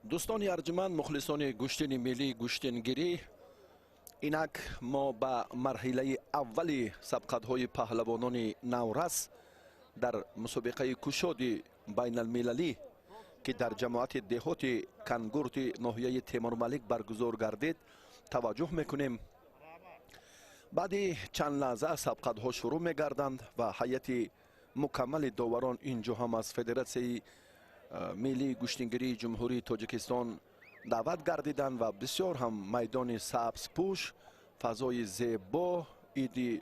دوستان ارجمند مخلصان گوشتن ملی گوشتنگیری، اینک ما به مرحله اولی سبقت‌های پهلوانان نورس در مسابقه کشاد بین المللی که در جماعت دهات کنگورت ناحیه تیمورملک برگزار گردید توجه میکنیم. بعد چند لحظه سبقت‌ها شروع میگردند و هیئت مکمل داوران اینجا هم از فدراسیون ملی گوشتنگیری جمهوری تاجیکستان دعوت گردیدند و بسیار هم میدان سبز پوش، فضای زیبا، ایدی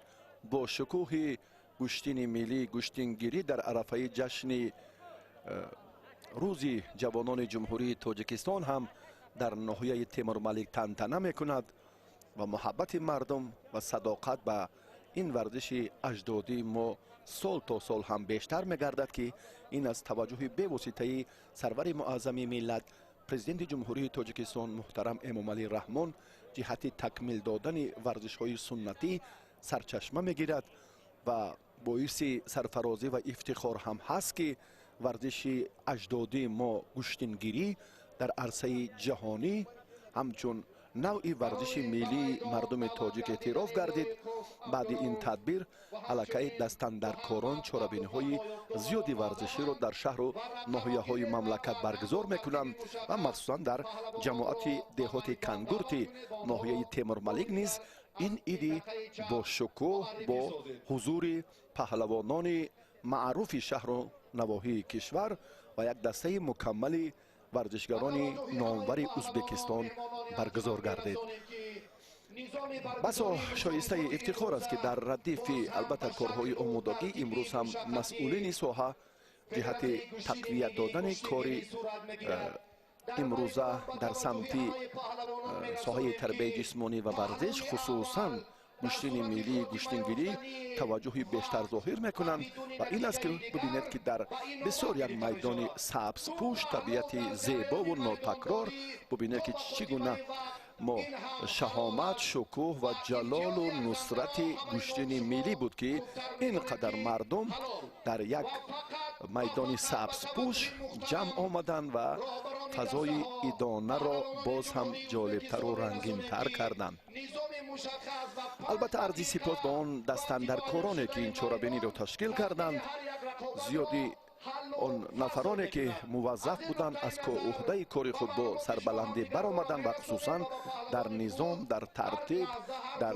با شکوه گوشتن ملی گوشتنگیری در عرفه جشن روز جوانان جمهوری تاجیکستان هم در ناحیه تیمورملک تنتنه میکند و محبت مردم و صداقت به این ورزش اجدادی ما سال تا سال هم بیشتر میگردد که این از توجه به واسطه سرور معظم ملت پرزیدنت جمهوری تاجیکستان محترم امامعلی رحمان جهت تکمیل دادن ورزش های سنتی سرچشمه میگیرد و باعث سرفرازی و افتخار هم هست که ورزش اجدادی ما گوشتنگیری در عرصه جهانی همچون نوعی ورزش ملی مردم تاجیک اعتراف گردید. بعد این تدبیر علاقه دستاندرکاران چاره‌بینی های زیادی ورزشی را در شهر و ناحیه های مملکت برگزار میکنند و مخصوصا در جماعت دهات کنگورت ناحیه تیمورملک نیز این ایدی با شکوه با حضور پهلوانان معروف شهر و نواحی کشور و یک دسته مکمل ورزشگران نامور ازبکستان برگزار گردید. بسا شایسته افتخار است که در ردیف البته کارهای آمادگی امروز هم مسئولین ساحه جهت تقویت دادن کار امروزه در سمت ساحه تربیت جسمانی و ورزش خصوصا گوشتن ملی گوشتنگیری توجه بیشتر ظاهر میکنند و این است که ببینید که در بسیار یک میدان سبز پوش طبیعت زیبا و ناتکرار ببینید که چگونه ما شهامت، شکوه و جلال و نصرت گوشتن ملی بود که اینقدر مردم در یک میدان سبز پوش جمع آمدند و فضای ایدانه را باز هم جالبتر و رنگین تر کردند. البته عرضی سپاس به آن دستاندرکارانی که این چاره‌بینی را تشکیل کردند. زیادی آن نفرانی که موظف بودند از عهده کار خود با سربلندی برآمدند و خصوصا در نظام، در ترتیب، در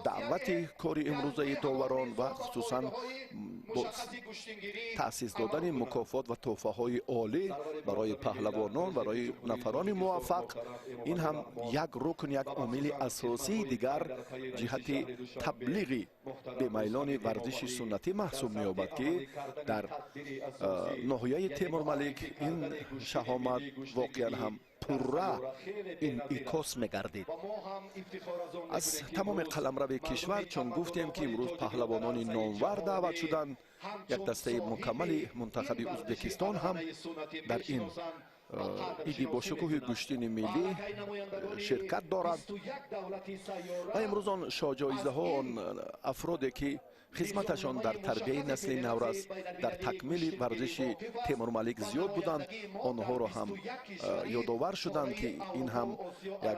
دعوت کار امروزه داوران و خصوصا با تأسیس دادن مکافات و تحفه های عالی برای پهلوانان، برای نفران موفق، این هم یک رکن، یک عامل اساسی دیگر جهت تبلیغ به میلان ورزش سنتی محسوب می‌یابد که در ناحیه تیمورملک این شهامت واقعا هم پرره این ایکاس میگردید. از تمام قلمرو کشور چون گفتیم که امروز پهلوانان نامور دعوت شدند، یک دسته مکمل منتخب ازبکستان هم در این ایدی با شکوه گوشتن ملی شرکت دارند و امروز آن شاجایزه ها، آن افرادی که خدمتشان در تربیه نسل نورس در تکمیل ورزش تیمورملک زیاد بودند، آنها را هم یادآور شدند که این هم یک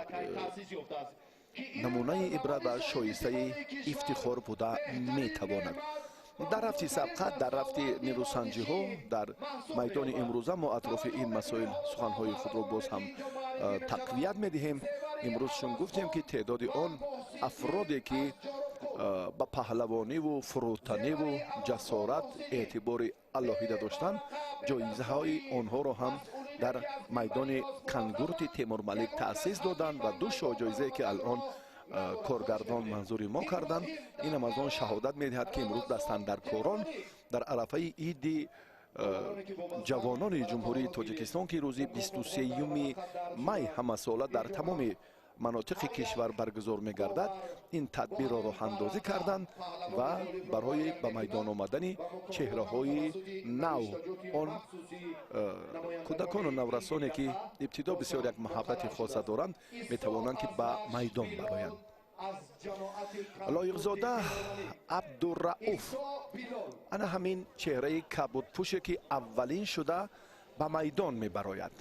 نمونه عبرت و شایسته افتخار بوده میتواند. در رفت سبقت، در رفت نیروسنجی ها در میدان امروزه ما اطراف این مسائل سخنهای خود را باز هم تقویت میدهیم. امروز چون گفتیم که تعداد آن افرادی که با پهلوانی و فروتنی و جسارت اعتبار الهیده داشتند، جایزه های آنها را هم در میدان کنگورت تیمورملک تأسیس دادند و دو شاجایزه که الان کارگردان منظور ما کردند، این هم از آن شهادت میدهد که امروز دستاندرکاران در عرفه عید جوانان جمهوری تاجیکستان که روز 23 می همه ساله در تمام مناطق کشور برگزار می‌گردد، این تدبیر را راه اندازی کردند و برای به میدان آمدن چهره‌های نو آن کودکان و نورسانی که ابتدا بسیار یک محبت خاص دارند می‌توانند که به میدان برآیند. لایق‌زاده عبدالرؤوف، انا همین چهره کبودپوشی که اولین شده به میدان می‌براید.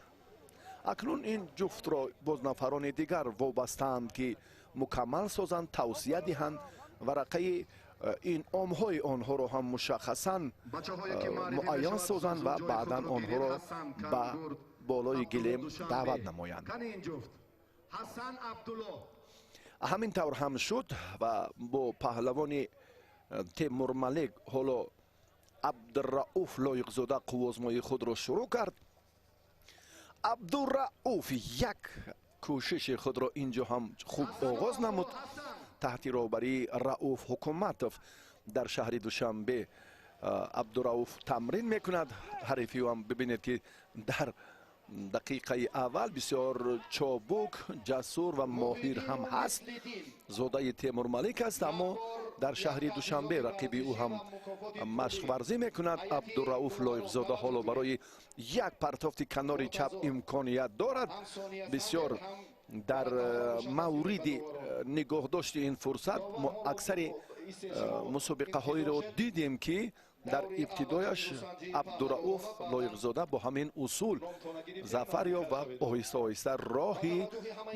اکنون این جفت را باز نفران دیگر وابستند که مکمل سازند، توصیه دهند، ورقه این عامهای آنها را هم مشخصاً معین سازند و بعدا آنها را به بالای گلیم دعوت نمایند. همین طور هم شد و با پهلوان تیمور ملک حالا عبدالرؤوف لایق‌زاده قوازمایی خود را شروع کرد. عبدالرؤوف یک کوشش خود را اینجا هم خوب آغاز نمود تحت رهبری رؤوف حکومتوف. در شهر دوشنبه عبدالرؤوف تمرین میکند. حریفی هم ببینید که در دقیقه اول بسیار چابک، جسور و ماهر هم هست. زاده تیمور ملک است، اما در شهر دوشنبه رقیب او هم مشق ورزی میکند. عبدالرؤوف لایق‌زاده حالا برای یک پرتافت کنار چپ امکانیت دارد. بسیار در مورد نگاه داشت این فرصت ما اکثر مسابقه هایی را دیدیم که در ابتدایش عبدالرؤوف لایق‌زاده با همین اصول ظفر یافت و آهسته آهسته راهی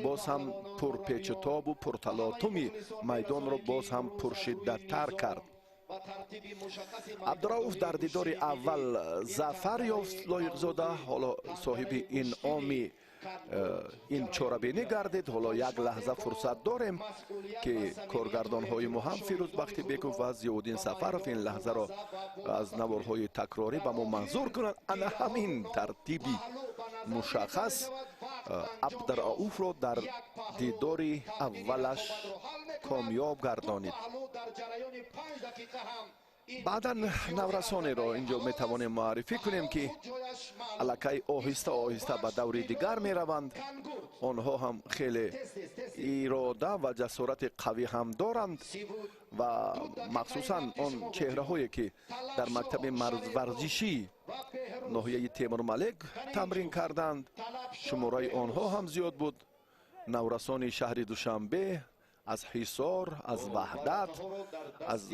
باز هم پرپیچ و تاب و پرتلاطمی میدان را باز هم پرشدت تر کرد. عبدالرؤوف در دیدار اول ظفر یافت لایق‌زاده، حالا صاحب این عامی این چاره‌بینی گردید. حالا یک لحظه فرصت داریم که کارگردان های ما هم فیروز بختی بیکوف و ضیاءالدین سفرов این لحظه را از نوارهای تکراری به ما منظور کنند. انا همین ترتیبی مشخص عبدالرؤوف را در دیدار اولش کامیاب گردانید. بعدا نورسانی را اینجا می توانیم معرفی کنیم که الکی آهسته آهسته به دور دیگر می روند. آنها هم خیلی اراده و جسارت قوی هم دارند و مخصوصا آن چهره هایی که در مکتب ورزشی ناحیه تیمور ملک تمرین کردند، شماره آنها هم زیاد بود. نورسان شهر دوشنبه از حصار، از وحدت، از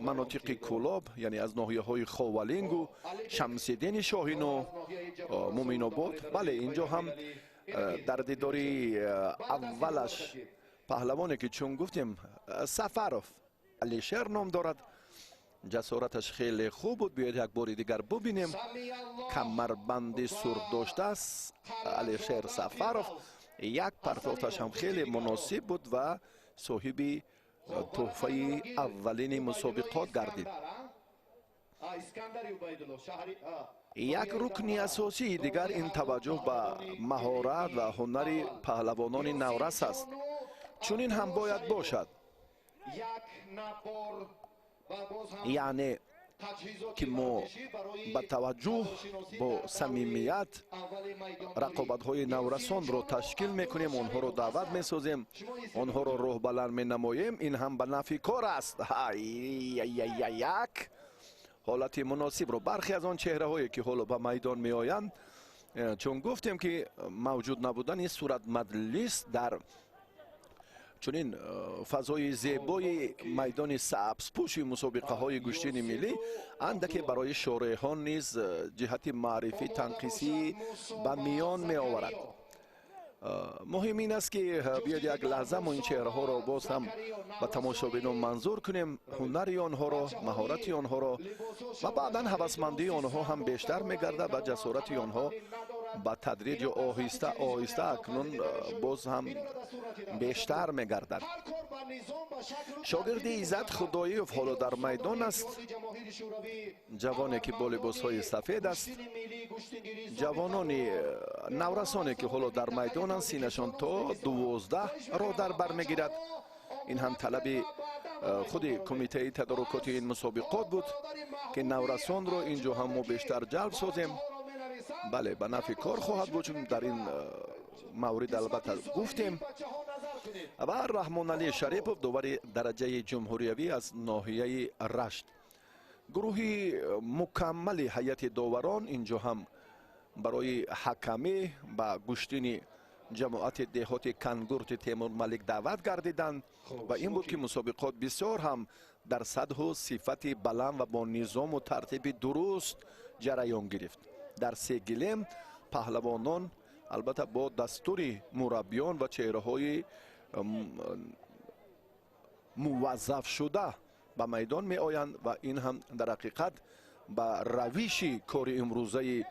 مناطق کلاب یعنی از ناحیه های خاولینگ و شمس‌الدین شاهین و مومین آباد. بله اینجا هم در دیداری اولش پهلوانی که چون گفتیم سفرов علیشیر نام دارد، جسارتش خیلی خوب بود. بیاید یک بار دیگر ببینیم. کمربند سرخ داشته است علیشیر سفرов. یک پرتافتش هم خیلی مناسب بود و صاحب تحفه اولین مسابقات گردید. یک رکن اساسی دیگر این توجه به مهارت و هنر پهلوانان نورس است. چون این هم باید باشد، یعنی که ما با توجه با صمیمیت رقابت های نورسان رو تشکیل میکنیم، آنها رو دعوت میسازیم، آنها رو راه بلند می نماییم. این هم به نفع کار است. یک حالت مناسب رو برخی از آن چهره هایی که حالا به میدان می آیند، چون گفتیم که موجود نبودن این صورت مجلس در چنین فضای زیبای میدان سبزپوش مسابقه های گشتین ملی اندکی برای شارعان نیز جهت معرفی تنقیصی به میان می آورد. مهم این است که بیاید یک لحظه ما این چهره ها را باز هم به تماشابینان منظور کنیم، هنری آنها را، مهارت آنها را و بعدا هوسمندی آنها هم بیشتر می گردد و جسارت آنها با تدریج آهسته آهسته اکنون باز هم بیشتر می گردد. شاگرد ایزد خداییوف حالا در میدان است، جوانی که با لباس های سفید است. جوانان نورسانی که حالا در میدان است، سینشان تا 12 را در بر میگیرد. این هم طلب خود کمیته تدارکات این مسابقات بود که نورسان را اینجا هم ما بیشتر جلب سازیم. بله به نفع کار خواهد بود، چون در این مورد البته گفتیم. و رحمان علی شریپov داور درجه جمهوریوی از ناحیه رشت. گروهی مکمل هیئت داوران اینجا هم برای حکمی با گشتین جماعت دهات کنگورت تیمور ملک دعوت گردیدند و این بود که مسابقات بسیار هم در سطح و صفت بلند و با نظام و ترتیب درست جریان گرفت. در سه گلیم پهلوانان البته با دستور مربیان و چهره‌های موظف شده به میدان می آیند و این هم در حقیقت به روش کار امروزه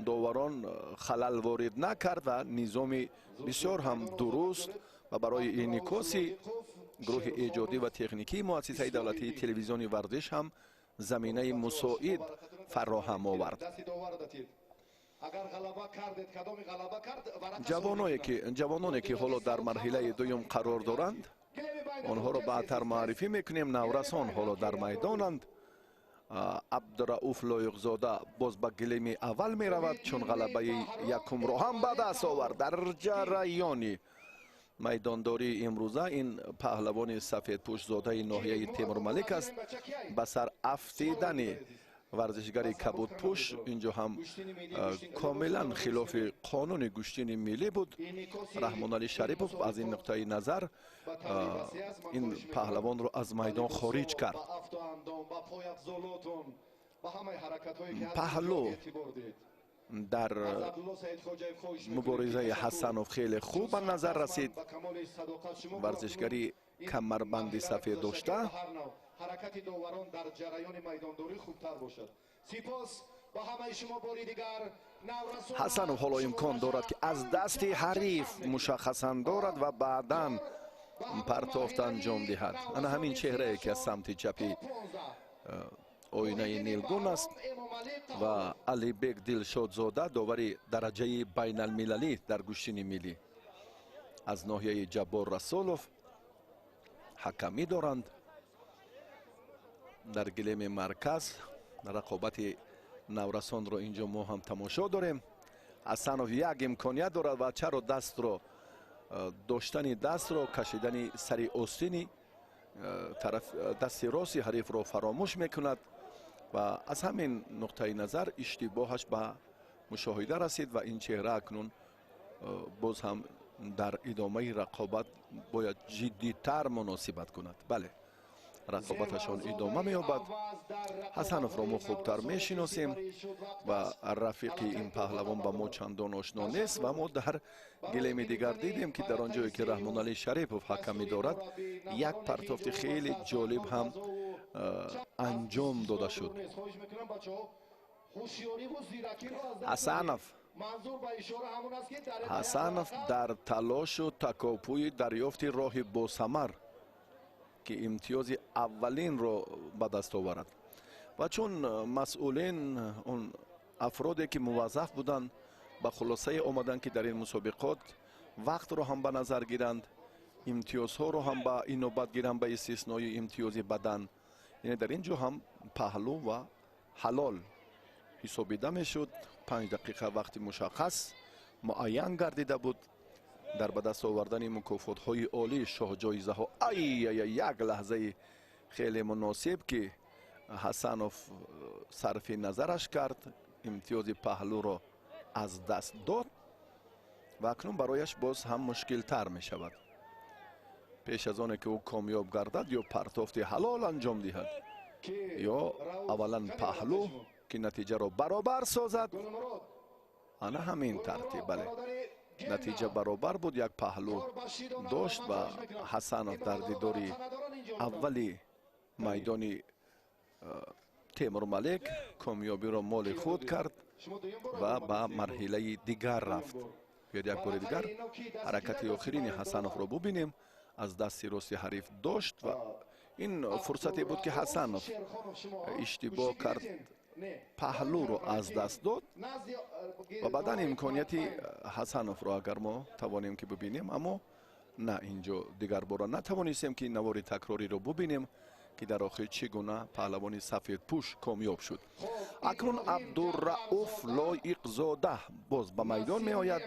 داوران خلل وارد نکرد و نظام بسیار هم درست و برای انعکاس گروه ایجادی و تکنیکی مؤسسه دولتی تلویزیون ورزش هم زمینه مساعد فراهم آورد. جوانانی که حالا در مرحله دوم قرار دارند آنها را بعدتر معرفی میکنیم. نورسان حالا در میدانند. عبدالرؤوف لایق‌زاده باز به گلیم اول می رود چون غلبه یکم را هم به دست آورد. در جریان میدانداری امروزه این پهلوان سفید پوش زاده ناحیه تیمور ملک است. به سر افتیدن ورزشگر کبود پوش اینجا هم کاملا خلاف قانون گشتین ملی بود. رحمان علی شریپوف از این نقطه نظر این پهلوان رو از میدان خارج کرد. پهلو در مبارزه حسنوف خیلی خوب به نظر رسید. ورزشگری کمربند سفید داشته. حرکت داوران در جریان میدانداری خوبتر باشد. سپاس با همه شما باری دیگر. حسنوف حالا امکان دارد که از دست حریف مشخصا دارد و بعداً پرتافت انجام دهد. انا همین چهره که از سمت چپی آینه نیلگون است و علی بیگ دلشادزاده داوری درجه بین المللی در گشتین ملی از ناحیه جبار رسولوف حکمی دارند. در گلیم مرکز رقابت نورسان رو اینجا ما هم تماشا داریم. حسنوف یک امکانیت دارد و چرا دست رو داشتن دست رو کشیدن سری آستینی طرف دست راستی حریف رو فراموش میکند و از همین نقطه نظر اشتباهش به مشاهده رسید و این چهره اکنون باز هم در ادامه رقابت باید جدی‌تر مناسبت کند. بله، رقابتشان ادامه می‌یابد. حسنوف را ما خوبتر میشناسیم و رفیق این پهلوان با ما چندان آشنا نیست و ما در گلیم دیگر دیدیم که در آنجایی که رحمان علی شریپوف حکمی دارد یک پرتافت خیلی جالب هم انجام داده شد. حسنوف در تلاش و تکاپوی دریافت راه باثمر که امتیاز اولین را به دست آورد و چون مسئولین اون افرادی که موظف بودند به خلاصه آمدن که در این مسابقات وقت رو هم به نظر گیرند، امتیازها رو هم به این نوبت گیرند به استثنای امتیاز بدن، یعنی در اینجا هم پهلو و حلال حسابیده میشد. 5 دقیقه وقت مشخص معین گردیده بود در به دست آوردن مکافات های عالی شاه جایزه ها. یک لحظه خیلی مناسب که حسنوف صرف نظرش کرد، امتیاز پهلو را از دست داد و اکنون برایش باز هم مشکل تر می شود. پیش از آن که او کامیاب گردد یا پرتافت حلال انجام دهد یا اولا پهلو که نتیجه را برابر سازد. انا همین ترتیب. بله، نتیجه برابر بود. یک پهلو داشت و حسنوف در دیداری اولی میدانی تیمور ملک کامیابی را مال خود کرد و به مرحله دیگر رفت. بیاید یک بار دیگر حرکت آخرین حسنوف را ببینیم. از دست راست حریف داشت و این فرصتی بود که حسنوف اشتباه کرد، پهلو رو از دست داد و بعدا امکانیت حسنوف را اگر ما توانیم که ببینیم، اما نه، اینجا دیگر بار نتوانستیم که نوار تکراری رو ببینیم که در آخر چگونه پهلوان سفید پوش کامیاب شد. اکنون عبدالرؤوف لایق‌زاده باز به میدان می آید.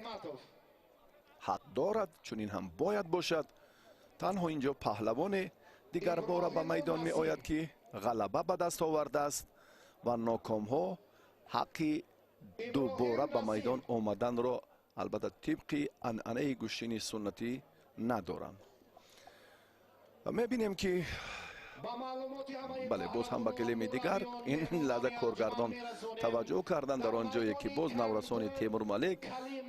حق دارد، چون این هم باید باشد. تنها اینجا پهلوان دیگر بار به میدان می آید که غلبه به دست آورده است و ناکام ها حقی دوباره به میدان آمدن را البته طبق عنعنه گشتین سنتی ندارند. و می بینیم که бале боз ҳам ба гилеми дигар ин лаҳза коргардон таваҷҷӯҳ карданд дар он ҷое ки боз наврасони Темур Малик,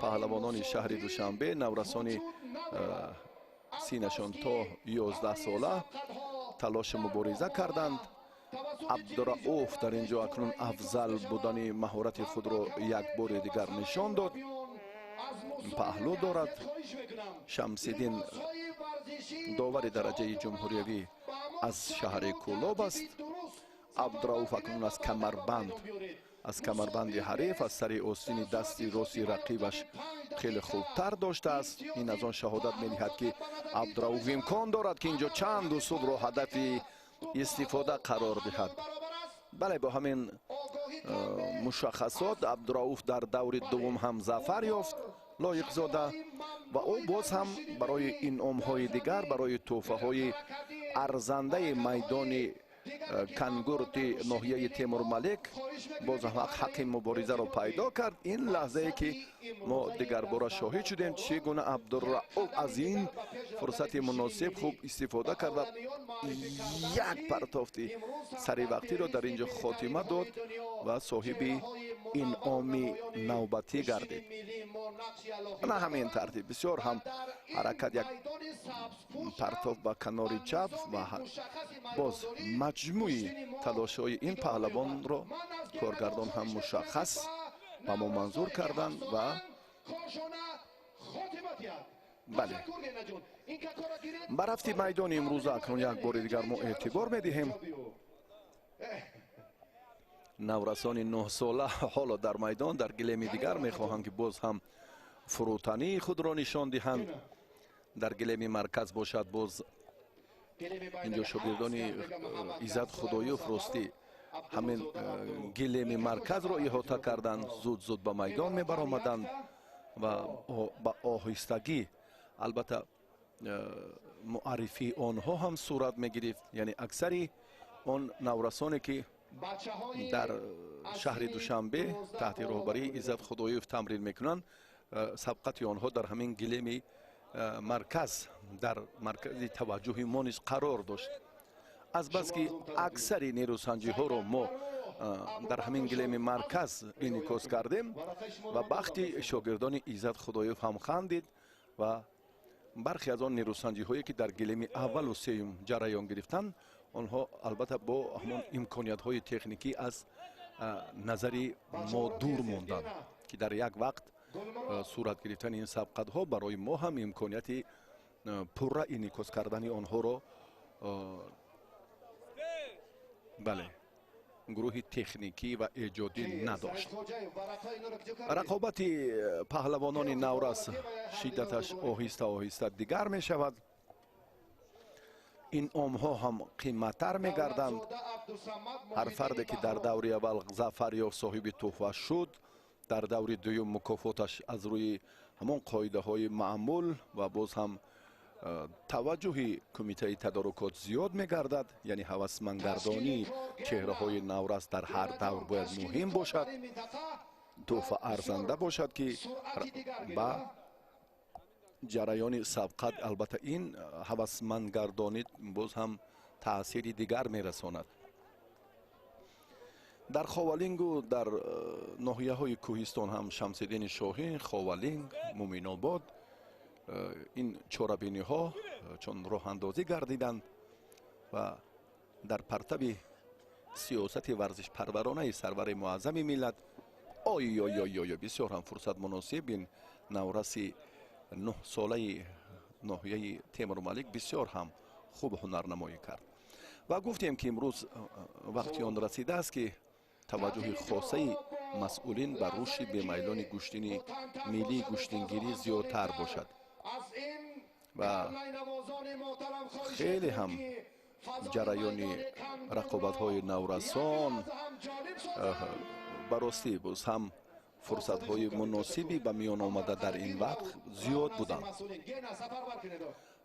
паҳлавонони шаҳри Душанбе, наврасони синашон то 11 сола талоши мубориза карданд. Абдурауф дар ин ҷо акнун афзал будани маҳорати худро як бори дигар нишон дод. паҳлӯ дорад. Шамсиддин довари дараҷаи ҷумҳуриявӣ аз шаҳри Кӯлоб аст. Абдурауф акнун аз камарбанди ҳариф аз сари остини дасти рости рақибаш хеле хубтар доштааст. Ин аз он шаҳодат медиҳад ки Абдурауф имкон дорад ки инҷо чанд усулро ҳадафи истифода қарор диҳад. бале бо ҳамин мушаххасот Абдурауф дар даври дуввум ҳам зафар ёфт лоиқзода ва ӯ боз ҳам барои инъомҳои дигар, барои тӯҳфаҳои арзандаи майдони кангурти ноҳияи Темур Малик боз ҳаққи муборизаро пайдо кард. ин лаҳзае ки мо дигарбора шоҳид шудем чӣ гуна Абдурауф аз ин фурсати муносиб хуб истифода кард ва як партофти саривақтиро дар ин ҷо хотима дод ва соҳиби инъоми навбатӣ гардид. на ҳамин тартиб бисёр ҳам ҳаракат як партоф ба канори чап ва боз маҷмӯи талошҳои ин паҳлавонро коргардон ҳам мушаххас ба мо манзур карданд ва бале ба рафти майдони имрӯза акнун як бори дигар мо эътибор медиҳем. наврасони 9 сола ҳоло дар майдон дар гилеми дигар мехоҳам ки боз ҳам фурӯтании худро нишон диҳанд. дар гилеми марказ бошад боз инҷо шогирдони Иззат Худоёв ростӣ ҳамин гилеми марказро иҳота карданд. зуд зуд ба майдон мебаромаданд ва ба оҳистагӣ албатта муаррифии онҳо ҳам сурат мегирифт. яъне аксари он наврасоне ки дар шаҳри Душанбе таҳти роҳбарии Иззат Худоёв тамрин мекунанд, сабқати онҳо дар ҳамин гилеми марказ дар маркази таваҷҷӯҳи мо низ қарор дошт. азбаски аксари нерӯсанҷиҳоро мо дар ҳамин гилеми марказ инъикос кардем ва бахти шогирдони Иззат Худоёв ҳам хандид ва бархе аз он нерӯсанҷиҳое ки дар гилеми аввалу сеюм ҷараён гирифтанд, онҳо албатта бо ҳамон имкониятҳои техникӣ аз назари мо дур монданд ки дар як вақт сурат гирифтани ин сабқатҳо барои мо ҳам имконияти пурра инъикос кардани онҳоро бале гурӯҳи техникӣ ва эҷодӣ надошт. рақобати паҳлавонони наврас шиддаташ оҳиста оҳиста дигар мешавад. инъомҳо ҳам қимматтар мегарданд. ҳар фарде ки дар даври аввал зафар ёфт соҳиби тӯҳфа шуд, дар даври дуюм мукофоташ аз рӯи ҳамон қоидаҳои маъмул ва боз ҳам таваҷҷӯҳи кумитаи тадорукот зиёд мегардад. яъне ҳавасмандгардонии чеҳраҳои наврас дар ҳар давр бояд муҳим бошад, тӯҳфа арзанда бошад ки ба ҷараёни сабқат албатта ин ҳавасмандгардонӣ боз ҳам таъсири дигар мерасонад. дар Ховалингу дар ноҳияҳои кӯҳистон ҳам Шамсиддини Шоҳӣ, Ховалинг, Муминобод ин чорабиниҳо чун роҳандозӣ гардиданд ва дар партаби сиёсати варзишпарваронаи сарвари муаззами миллат бисёр ҳам фурсат муносиб ин навраси 9 солаи ноҳияи Темур Малик бисёр ҳам хуб ҳунарнамоӣ кард ва гуфтем ки имрӯз вақти он расидааст ки таваҷҷӯҳи хосаи масъулин ба рушди бемайлони гӯштини миллии гӯштингирӣ зиёдтар бошад ва хеле ҳам ҷараёни рақобатҳои наврасон ба ростӣ боз ҳам фурсатҳои муносиби ба миён омада дар ин вақт зиёд буданд.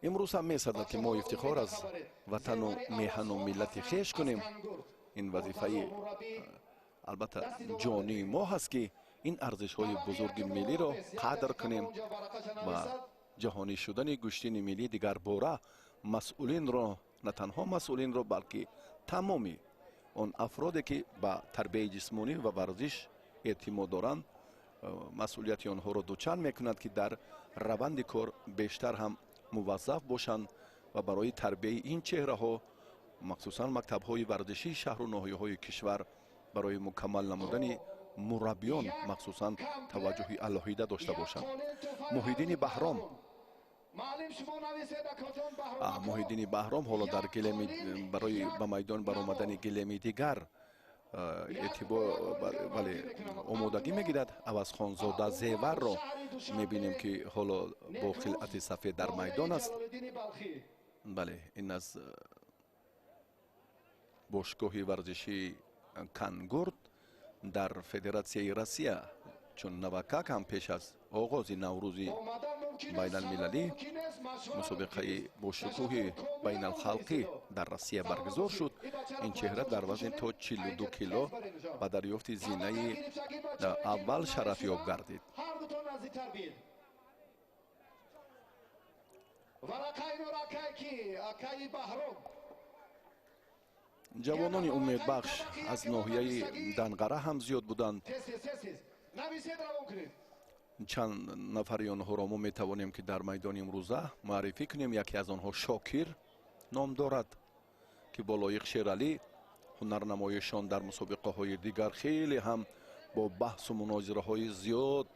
имрӯз ҳам месадад ки мо ифтихор аз ватану меҳану миллати хеш кунем. ин вазифаи албатта ҷонии мо ҳаст ки ин арзишҳои бузурги миллиро қадр кунем ва ҷаҳонӣ шудани гӯштини миллӣ дигарбора масъулинро نه تنها مسئولین را بلکه تمامی آن افرادی که به تربیت جسمانی و ورزش اعتماد دارند مسئولیت آنها را دوچند میکند که در روند کار بیشتر هم موظف باشند و برای تربیت این چهره ها مخصوصا مکتب های ورزشی شهر و ناحیه های کشور برای مکمل نمودن مربیان مخصوصا توجه علاهیده داشته باشند. محیدین بهرام محیدین بهرام حالا در گلم برای به میدان برآمدن گلم دیگر ولی آمادگی میگیرد. عوض خانزاده زیور را میبینیم که حالا با خلعت سفید در میدان است. بله این از باشگاه ورزشی کنگورد در فدراسیای روسیه چون نوکاک هم پیش از آغاز نوروز بین المللی مسابقه باشگاه بین الخلقی در روسیه برگزار شد. این چهره در وزن تا 42 کیلو با دریافت زینه اول شرف یاب گردید. جوانان امیدبخش از ناحیه دنقره هم زیاد بودند. چند نفری آنها را ما می توانیم که در میدان امروزه معرفی کنیم. یکی از آنها شاکر نام دارد که با لایق شیرعلی هنرنمایشان در مسابقه های دیگر خیلی هم با بحث و مناظره های زیاد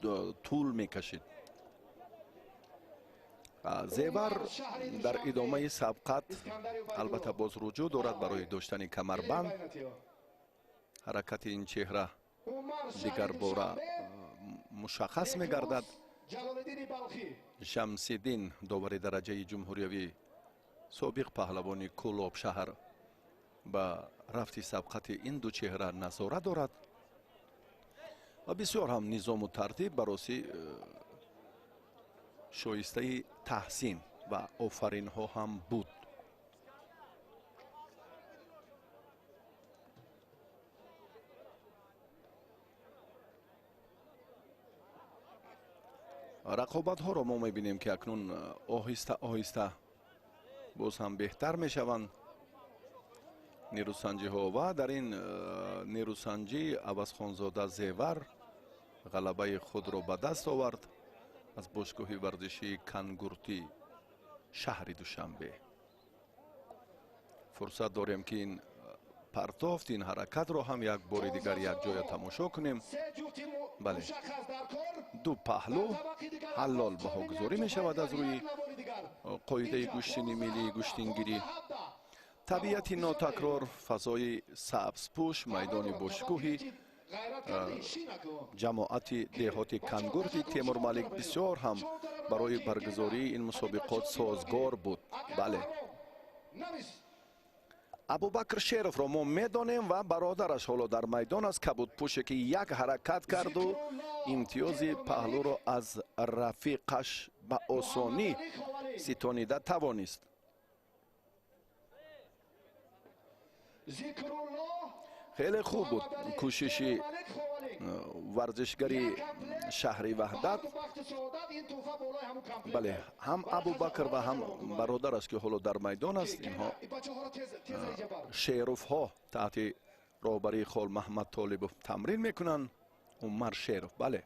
طول می کشید. زیور در ادامه سبقت البته باز رجوع دارد برای داشتن کمربند. حرکت این چهره دیگر باره مشخص می گردد. شمس‌الدین داور درجه جمهوریوی سابق پهلوان کلاب شهر به رفت سبقت این دو چهره نظارت دارد و بسیار هم نظام و ترتیب برای شایسته تحسین و آفرین ها هم بود. رقابت ها را ما میبینیم که اکنون آهسته آهسته باز هم بهتر میشوند نیروسنجی ها و در این نیروسنجی عوض خانزاده زیور غلبه خود را به دست آورد از باشگاه ورزشی کنگورتی شهر دوشنبه. فرصت داریم که این پرتافت این حرکت را هم یک بار دیگر یک جای تماشا کنیم. بله دو پهلو حلال بهاگذاری می شود از روی قاعده گوشتنی ملی گوشتنگیری. طبیعت ناتکرار، فضای سبزپوش، میدان باشگاهی جماعت دهات کنگورتی تیمور ملک بسیار هم برای برگزاری این مسابقات سازگار بود. بله ابوبکر شیروف را ما میدانیم و برادرش حالا در میدان است. کبود پوشه که یک حرکت کرد و امتیاز پهلو را از رفیقش به آسانی ستانیده توانست. خیلی خوب بود کوشش ورزشگری شهری وحدت. بله هم ابوبکر و هم برادرش که حالا در میدان است. اینها شیروف ها تحت رهبری خال محمد طالب تمرین میکنن. عمر شیروف بله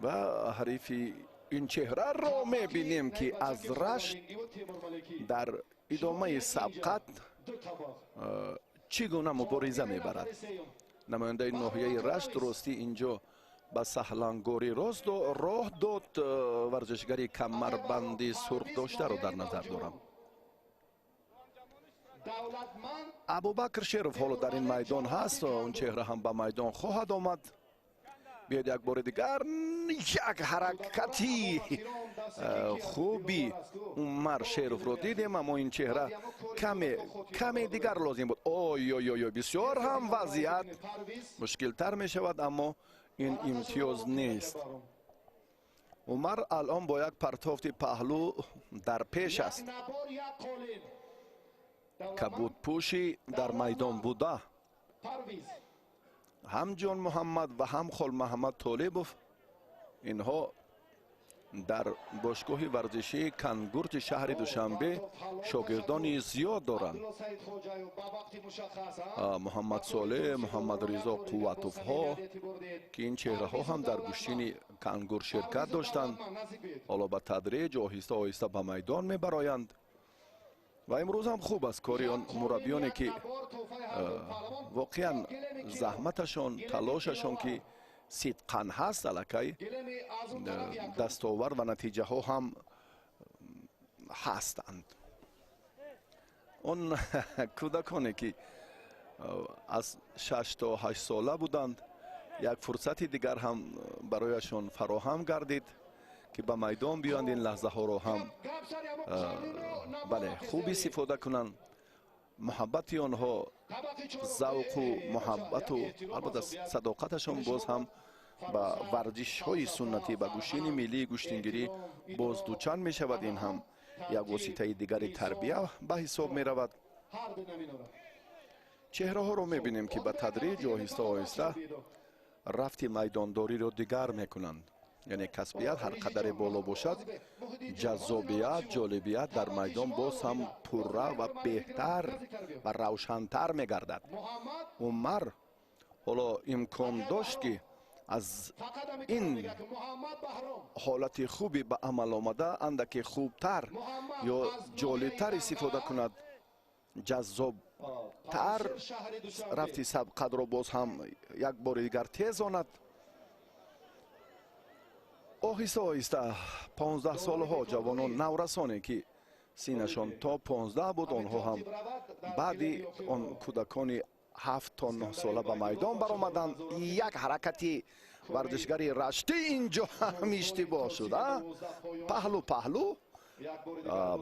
و حریف این چهره را میبینیم که از رشت در ادامه سبقت چگونه مبارزه میبرد. نماینده ناحیه رشت درستی اینجا به سهلنگاری راست و راه داد. ورزشگری کمربندی سرخ داشته رو در نظر دارم. ابوبکر شیروف حالا در این میدان هست و اون چهره هم به میدان خواهد آمد. بیاید یک بار دیگر یک حرکتی خوبی عمر شیروف رو دیدیم اما این چهره کمی دیگر لازم بود. اوی بسیار هم وضعیت مشکل تر می شود اما این امتیاز نیست. عمر الان با یک پرتافت پهلو در پیش است. کبود پوشی در میدان بوده. هم جان محمد و هم خال محمد طالبوف اینها در باشگاه ورزشی کانگورت شهر دوشنبه شاگردانی زیاد دارند. محمد صالح، محمد رضا قوتوف ها که این چهره ها هم در گشتین کانگور شرکت داشتند، حالا به تدریج آهسته آهسته به میدان میبرایند و امروز هم خوب است کاری آن مربیانی که واقعا زحمتشان تلاششان که صدقاً هست الکی دستاورد و نتیجه ها هم هستند. اون کودکانی که از 6 تا 8 ساله بودند یک فرصتی دیگر هم برایشان فراهم گردید که به میدان بیاند این لحظه ها رو هم بله خوب استفاده کنند. محبت آنها، ذوق و محبت و البته صداقتشان باز هم با ورزش های سنتی به گوشین ملی گوشتنگیری باز دوچند می شود. این هم یک واسطه دیگری تربیه به حساب می رود. چهره ها رو می بینیم که به تدریج آهسته آهسته رفت میدانداری رو دیگر می کنند. یعنی کسبیت هر قدر بالا باشد جذابیت جالبیت در میدان باز هم پرره و بهتر و روشنتر می گردد. عمر حالا امکان داشت که از این حالت خوبی به عمل آمده اندکی خوبتر یا جالبتر استفاده کند، جذاب تر رفتی سبقت را باز هم یک بار دیگر تیز آند. آهسته آهسته 15 ساله ها جوانان نورسانی که سینشان تا 15 بود آنها هم بعدی آن کودکان 7 تا 9 ساله به میدان برآمدند. یک حرکتی ورزشگری رشتی اینجا هم اشتباه شده. پهلو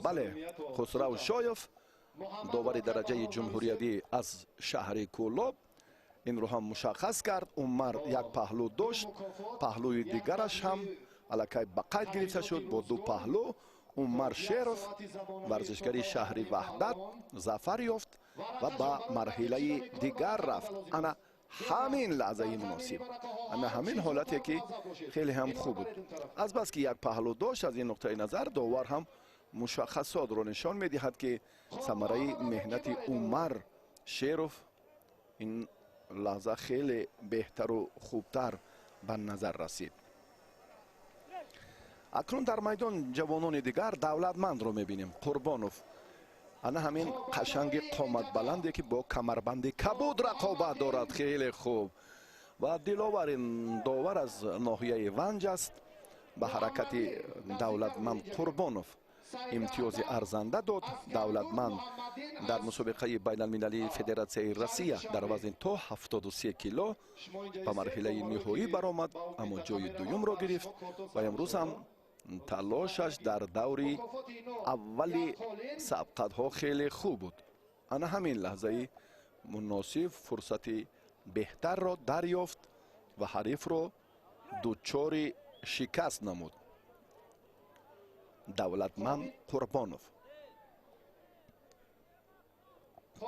بله خسرو شایف داور درجه جمهوریتی از شهر کولاب این رو هم مشخص کرد. عمر یک پهلو داشت، پهلوی دیگرش هم الکی به قید گرفته شد با 2 پهلو. عمر شرف ورزشگری شهر وحدت ظفر یافت و به مرحله دیگر رفت. انا همین لحظه مناسب، انا همین حالتی که خیلی هم خوب بود. از بس که یک پهلو داشت از این نقطه نظر داور هم مشخصات رو نشان میدهد که ثمره مهنت عمر شرف این لحظه خیلی بهتر و خوبتر به نظر رسید. اکنون در میدان جوانان دیگر دولتمند رو میبینیم. قربانوف انا همین قشنگ قامت بلنده که با کمربند کبود رقابت دارد، خیلی خوب و دلاور داور از ناحیه ونج است. به حرکت دولتمند قربانوف امتیاز ارزنده داد. دولتمند در مسابقه بین المللی فدراسیون روسیه در وزن تا 73 کیلو به مرحله نهایی برآمد اما جای دوم را گرفت و امروز هم تلاشش در دوری اولی سبقت ها خیلی خوب بود. انا همین لحظه مناسب فرصت بهتر را دریافت و حریف را دوچار شکست نمود. دولتمند قربانوف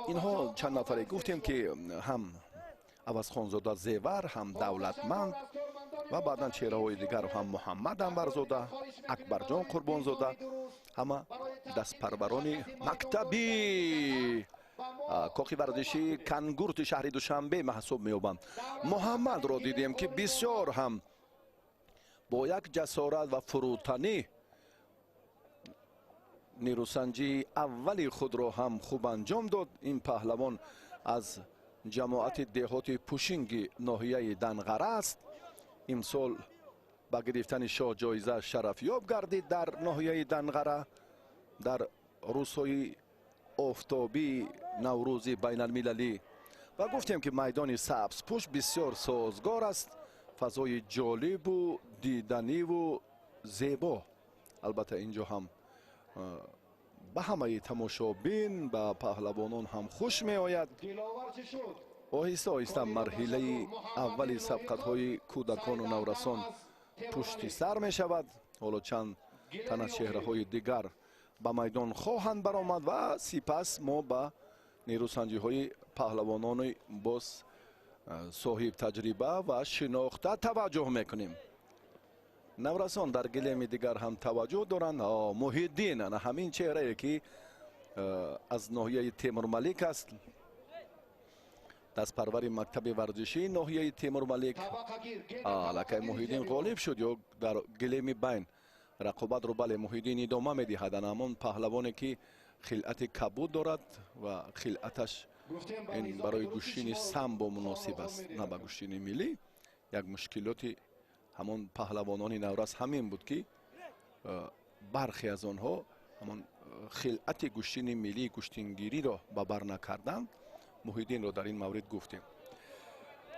اینها چند نفره گفتیم که هم عوضخانزاده زیور، هم دولتمند و بعدا چهره های دیگر هم محمد انورزاده، اکبرجان قربانزاده، همه دست پروران مکتبی کاخ ورزشی کانگورت شهر دوشنبه محسوب می‌یابند. محمد را دیدیم که بسیار هم با یک جسارت و فروتنی نیروسنجی اولی خود را هم خوب انجام داد. این پهلوان از جماعت دهات پوشینگ ناحیه دنغره است. امسال با گرفتن شاه جایزه شرفیاب گردید در ناحیه دنغره در روزهای آفتابی نوروز بین المللی و گفتیم که میدان سبز پوش بسیار سازگار است، فضای جالب و دیدنی و زیبا. البته اینجا هم به همه تماشابین به پهلوانان هم خوش می آید. آهسته آهسته مرحله اولی سبقت های کودکان و نورسان پشتی سر می شود. حالا چند تن از چهره های دیگر به میدان خواهند برآمد و سپس ما به نیروسنجی های پهلوانان باز صاحب تجربه و شناخته توجه میکنیم. наврасон дар гилеми дигар ҳам таваҷҷӯҳ доранд. Муҳиддин ҳамин чеҳрае ки аз ноҳияи Темурмалик аст, дастпарвари мактаби варзишии ноҳияи Темурмалик. Лакай Муҳиддин ғолиб шуд ё дар гилеми байн рақобатро бале Муҳиддин идома медиҳад. Ҳамон паҳлавоне ки хилъати кабуд дорад ва хилъаташ ин барои гӯштини самбо муносиб аст, на ба гӯштини миллӣ. як мушкилоти ҳамон паҳлавонони наврас ҳамин буд ки бархе аз онҳо ҳамон хилъати гӯштини миллии гӯштингириро ба бар накарданд. Муҳиддинро дар ин маврид гуфтем.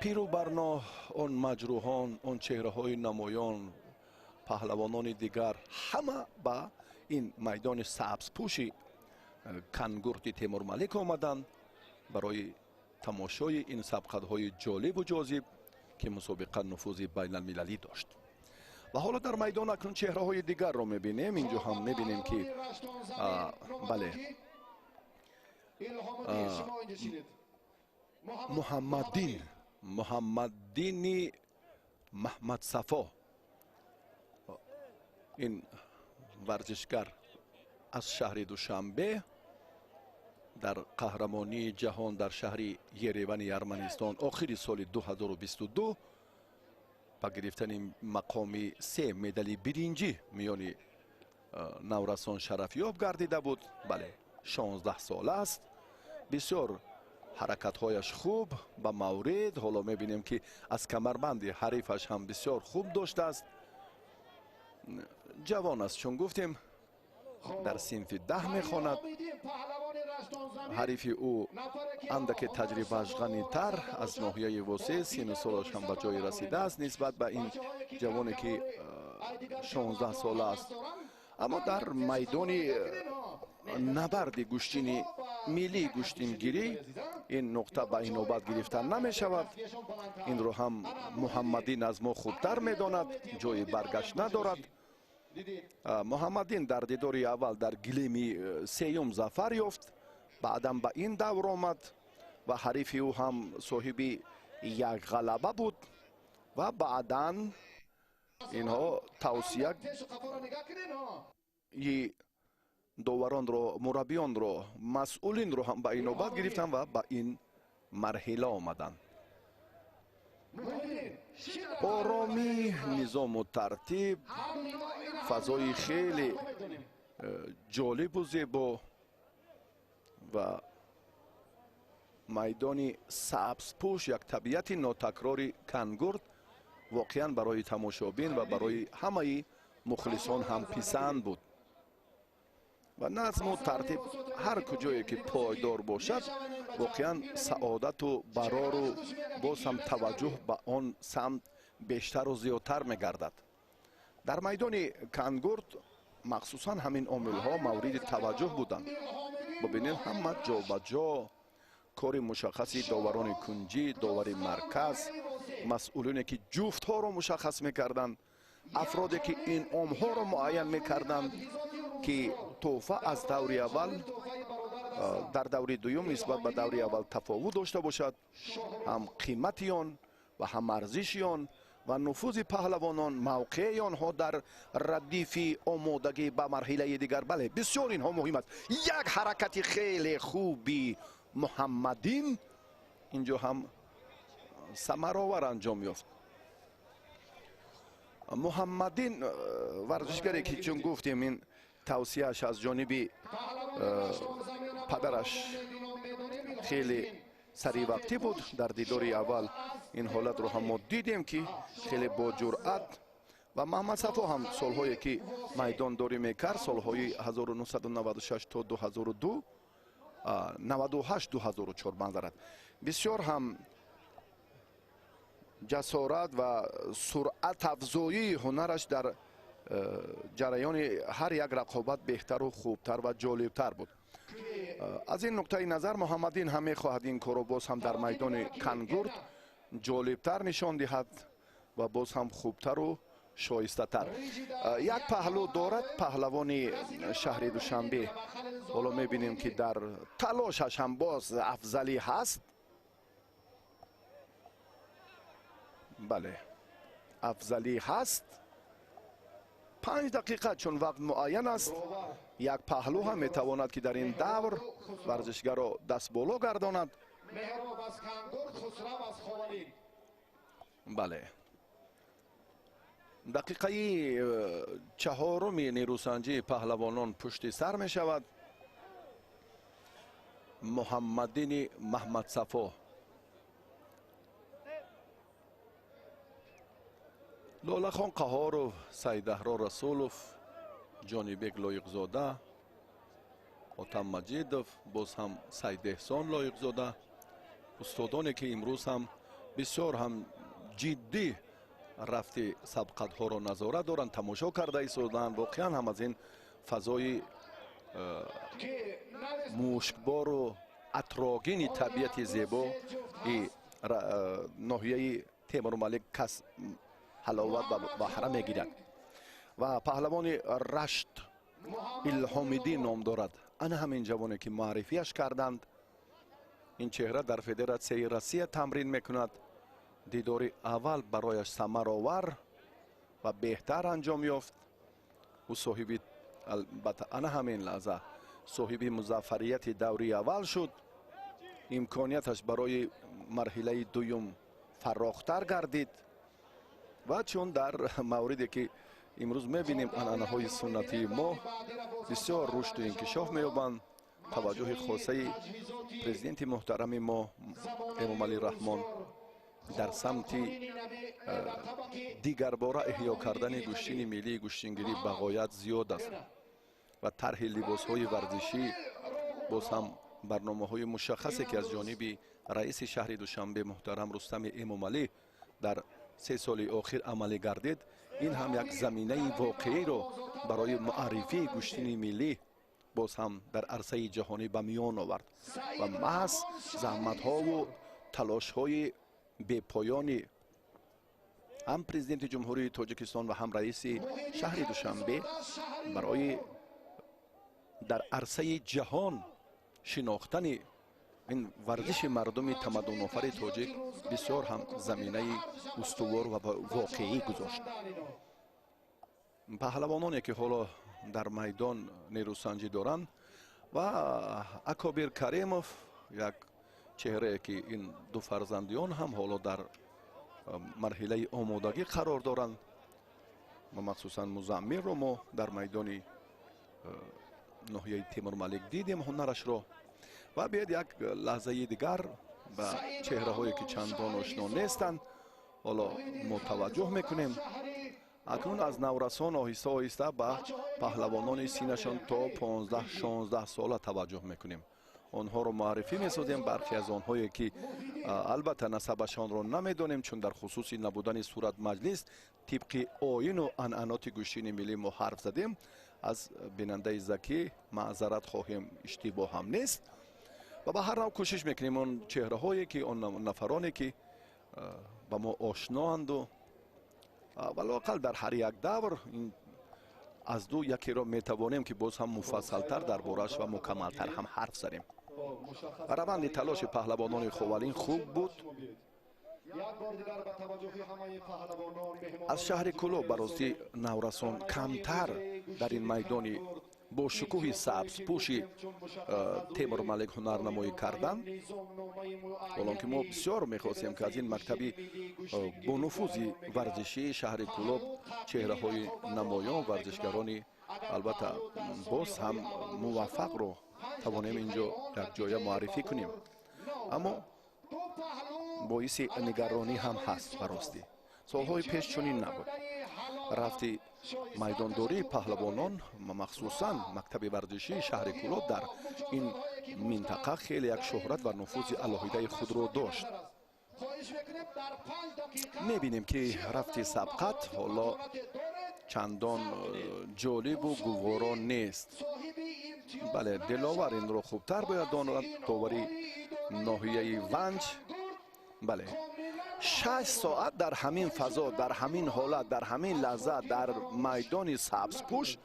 пиру барноҳ, он маҷрӯҳон, он чеҳраҳои намоён, паҳлавонони дигар ҳама ба ин майдони сабзпӯши кангурти Темурмалик омаданд барои тамошои ин сабқатҳои ҷолибу ҷозиб ки мусобиқа нуфузи байналмилалӣ дошт. ва ҳоло дар майдон акнун чеҳраҳои дигарро мебинем. инҷо ҳам мебинем ки бале муҳаммаддини маҳмадсафо, ин варзишгар аз шаҳри Душанбе дар қаҳрамонии ҷаҳон дар шаҳри Еревани Арманистон охири соли 2022 ба гирифтани мақоми 3 медали биринҷӣ миёни наврасон шарафёб гардида буд. бале 16 сола аст. бисёр ҳаракатҳояш хуб ба маврид. ҳоло мебинем ки аз камарбанди ҳарифаш ҳам бисёр хуб доштааст. ҷавон аст, чун гуфтем дар синфи 10 мехонад. ҳарифи ӯ андаке таҷрибааш ғанитар аз ноҳияи восеъ, сину солаш ҳам ба ҷое расидааст нисбат ба ин ҷавоне ки 16 сола аст. аммо дар майдони набарди гӯштини миллии гӯштингирӣ ин нуқта ба инобат гирифта намешавад. инро ҳам Муҳаммадин аз мо хубтар медонад, ҷои баргашт надорад. Муҳаммадин дар дидори аввал дар гилеми сеюм зафар ёфт, баъдан ба ин давр омад ва ҳарифи ӯ ҳам соҳиби як ғалаба буд ва баъдан инҳо тавсияи доваронро, мураббиёнро, масъулинро ҳам ба инобат гирифтанд ва ба ин марҳила омаданд. оромӣ, низому тартиб, фазои хеле ҷолибу зебо ва майдони сабзпӯш, як табиати нотакрори кангурт воқеан барои тамошобин ва барои ҳамаи мухлисон ҳам писанд буд. ва назму тартиб ҳар куҷое ки пойдор бошад воқеан саодату барору боз ҳам таваҷҷӯҳ ба он самт бештару зиёдтар мегардад. дар майдони кангурт махсусан ҳамин омилҳо мавриди таваҷҷӯҳ буданд. бубинед ҳама ҷо ба ҷо кори мушаххаси доварони кунҷӣ, довари марказ, масъулине ки ҷуфтҳоро мушаххас мекарданд, афроде ки инъомҳоро муайян мекарданд ки тӯҳфа аз даври аввал дар даври дуюм нисбат ба даври аввал тафовут дошта бошад. ҳам қимати он ва ҳам арзиши он ва нуфузи паҳлавонон, мавқеи онҳо дар радифи омодагӣ ба марҳилаи дигар. бале бисёр инҳо муҳим аст. як ҳаракати хеле хуби Муҳаммадин инҷо ҳам самаровар анҷом ёфт. Муҳаммадин варзишгаре ки чун гуфтем ин тавсияаш аз ҷониби падараш хеле саривақтӣ буд. дар дидори аввал ин ҳолатро ҳам мо дидем ки хеле боҷуръат ва Маҳмадсафо ҳам солҳое ки майдондорӣ мекард, солҳои 1996 то 2002 98-2004 манзарат, бисёр ҳам ҷасорат ва суръатафзоии ҳунараш дар ҷараёни ҳар як рақобат беҳтару хубтар ва ҷолибтар буд. аз ин нуқтаи назар Муҳаммадин ҳам мехоҳад ин корро боз ҳам дар майдони кангурт ҷолибтар нишон диҳад ва боз ҳам хубтару шоистатар. як паҳлӯ дорад паҳлавони шаҳри Душанбе. ҳоло мебинем ки дар талошаш ҳам боз афзалӣ ҳаст. бале, афзалӣ ҳаст 5 دقیقه چون وقت معین است یک پهلو هم میتواند که در این دور ورزشگر را دست بالا گرداند. مهراب از کانگور، خسرو از خوالین. بله دقیقه چهارم نیروسنجی پهلوانان پشت سر می شود. محمدین محمد صفا، لاله خان قهارов، سیدهرا رسولов، جانبک لایقزاده، آتم مجیدов، باز هم سید احسان لایقزاده، استادانی که امروز هم بسیار هم جدی رفتی سبقت ها را نظارت دارند، تماشا کرده ایستادند. واقعا هم از این فضای مشکبار و اطراگین طبیعت زیبا ناحیه تیمورملک کس حلاوت و بهره میگیرد. و پهلوان رشت الحامیدی نام دارد. آن همین جوانی که معرفیش کردند. این چهره در فدراسیون روسیه تمرین میکند. دیدار اول برایش ثمرآور و بهتر انجام یافت. او صاحب البته آن همین لحظه صاحب موفقیت دوری اول شد. امکانیتش برای مرحله دوم فراختر گردید و چون در موردی که امروز میبینیم عنعنه‌های سنتی ما بسیار رشد و انکشاف می‌یابند، توجه خاصه پرزیدنت محترم ما امامعلی رحمان در سمت دیگر باره احیا کردن گوشتین ملی گوشتینگیری به غایت زیاد است و طرح لباس‌های ورزشی باز هم برنامه‌های مشخصی که از جانب رئیس شهر دوشنبه محترم رستم امامعلی در 3 سال اخیر عملی گردید. این هم یک زمینه واقعی رو برای معرفی گوشتین ملی باز هم در عرصه جهانی به میان آورد و محض زحمت‌ها و تلاش‌های بی پایانی هم پرزیدنت جمهوری تاجیکستان و هم رئیس شهر دوشنبه برای در عرصه جهان شناختن این ورزش مردم تمدن آفر تاجیک بسیار هم زمینه استوار و واقعی گذاشت. پهلوانانی که حالا در میدان نیروسنجی دارند و اکابر کریموف، یک چهره که این دو فرزندیان هم حالا در مرحله آمادگی قرار دارند و مخصوصا مزمیر رو ما در میدان ناحیه تیمورملک دیدیم هنرش رو. و بیاید یک لحظه دیگر به چهره هایی که چندان آشنا نیستند حالا ما توجه میکنیم. اکنون از نورسان آهسته آهسته به پهلوانان سینشان تا 15-16 ساله توجه میکنیم. آنها رو معرفی میسازیم. برخی از آنهایی که البته نسبشان رو نمیدانیم چون در خصوص نبودن صورت مجلس طبق آیین و عنعنات گوشتین ملی ما حرف زدیم. از بیننده ذکی معذرت خواهیم، اشتباه هم نیست و به هر نوع کوشش میکنیم اون چهره هایی که اون نفرانی که با ما آشنااند و والاقل در هر یک دور از دو یکی را میتوانیم که باز هم مفصلتر در بارش و مکملتر هم حرف زدیم. روند تلاش پهلوانان خوالین خوب بود. از شهر کلو براستی نورسان کمتر در این میدانی با شکوه سبز پوشی تیمورملک هنرنمایی کردند. حالا که ما بسیار میخواستیم که از این مکتبی با نفوذ ورزشی شهر کلو چهره های نمایان ورزشگرانی البته باز هم موفق رو توانیم اینجا در جای معرفی کنیم، اما باعث نگرانی هم هست. براستی سالهای پیش چنین نبود. رفتی میدانداری پهلوانان مخصوصا مکتب ورزشی شهر کلوب در این منطقه خیلی یک شهرت و نفوذ علاهیده خود را داشت. میبینیم که رفتی سبقت حالا چندان جالب و گوارا نیست. بله دلاور این رو خوبتر باید داند. داوری ناحیه ونج، بله 6 ساعت در همین فضا، در همین حالت، در همین لحظه در میدان سبزپوش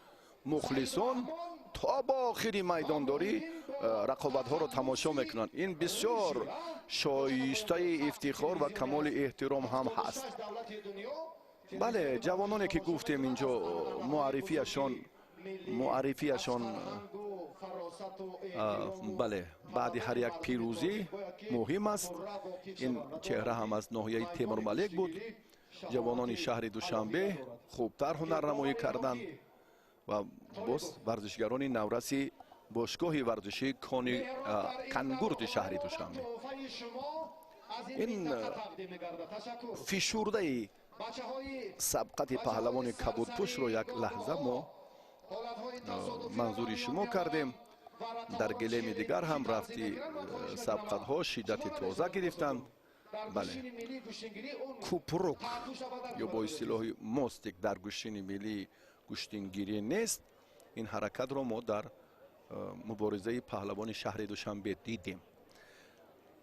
مخلصان تا با آخری میدانداری رقابت ها رو تماشا میکنند. این بسیار شایسته افتخار و کمال احترام هم هست. بله، جوانانی که گفتیم اینجا معرفیشان بله بعد هر یک پیروزی مهم است. این چهره هم از ناحیه تیمور ملک بود. جوانان شهر دوشنبه خوبتر هنرنمایی کردند و باز ورزشگران نورسی باشگاه ورزشی کنگورد شهر دوشنبه. این فشرده سبقت پهلوان کبودپوش رو یک لحظه ما منظوری شما کردیم. در گلیم دیگر هم رفتی سبقت ها شدت تازه گرفتند. بله، کوپروک یا با اصطلاح ماستیک در گوشتین ملی گوشتینگیری نیست. این حرکت رو ما در مبارزه پهلوان شهر دوشنبه دیدیم.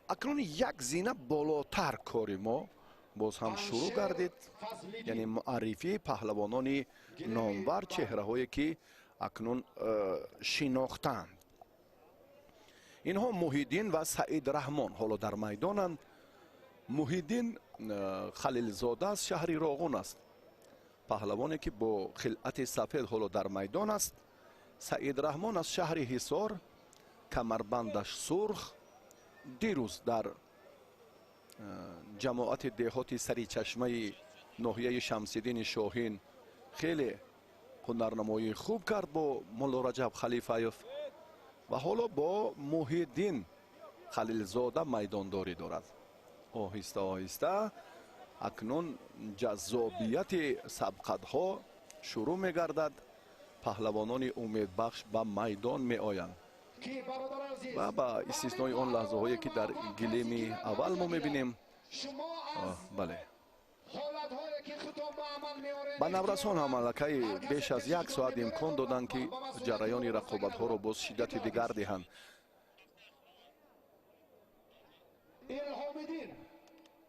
اکنون یک زینه بالاتر کار ما باز هم شروع گردید، یعنی معرفی پهلوانان نامور، چهره هایی که اکنون شناختند. اینها محیدین و سعید رحمان حالا در میدانند. محیدین خلیلزاده از شهر راغون است، پهلوانی که با خلعت سفید حالا در میدان است. سعید رحمان از شهر حصار، کمربندش سرخ، دیروز در جماعت دهات سری چشمه ناحیه شمس‌الدین شاهین خیلی هنرنمایی خوب کرد با مولا رجب خلیفه‌یوف و حالا با محیدین خلیلزاده میدانداری دارد. آهسته آهسته اکنون جذابیت سبقت ها شروع می گردد. پهلوانان امیدبخش به میدان می آیند و با استثنای آن لحظه هایی که در گلیم اول ما می بینیم. بله، با نورسان هم الکی بیش از یک ساعت امکان دادند که جریان رقابت ها را باز شدت دیگر دهند.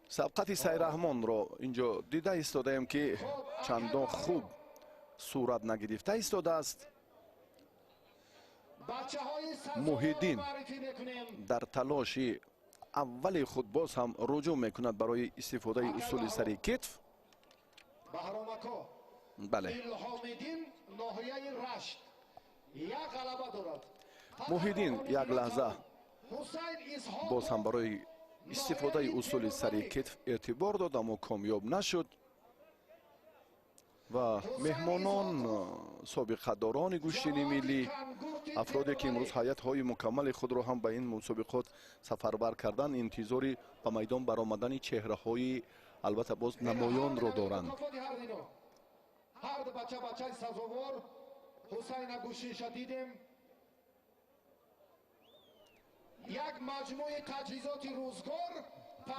سبقت سعید رحمان را اینجا دیده ایستادیم که چندان خوب صورت نگرفته ایستاده است. محیدین در تلاش اول خود باز هم رجوع میکند برای استفاده اصول سری کتف. بله، محیدین یک لحظه باز هم برای استفاده اصول سری کتف اعتبار داد اما کامیاب نشد و مهمانان سابقه داران گوشتین ملی، افرادی که امروز هیئت های مکمل خود را هم به این مسابقات سفربر کردن، انتظاری به میدان برآمدن چهره های البته باز نمایان را دارند. هر دو بچه سزاوار حسین گوشتین دیدیم. یک مجموعه تجهیزات روزگار.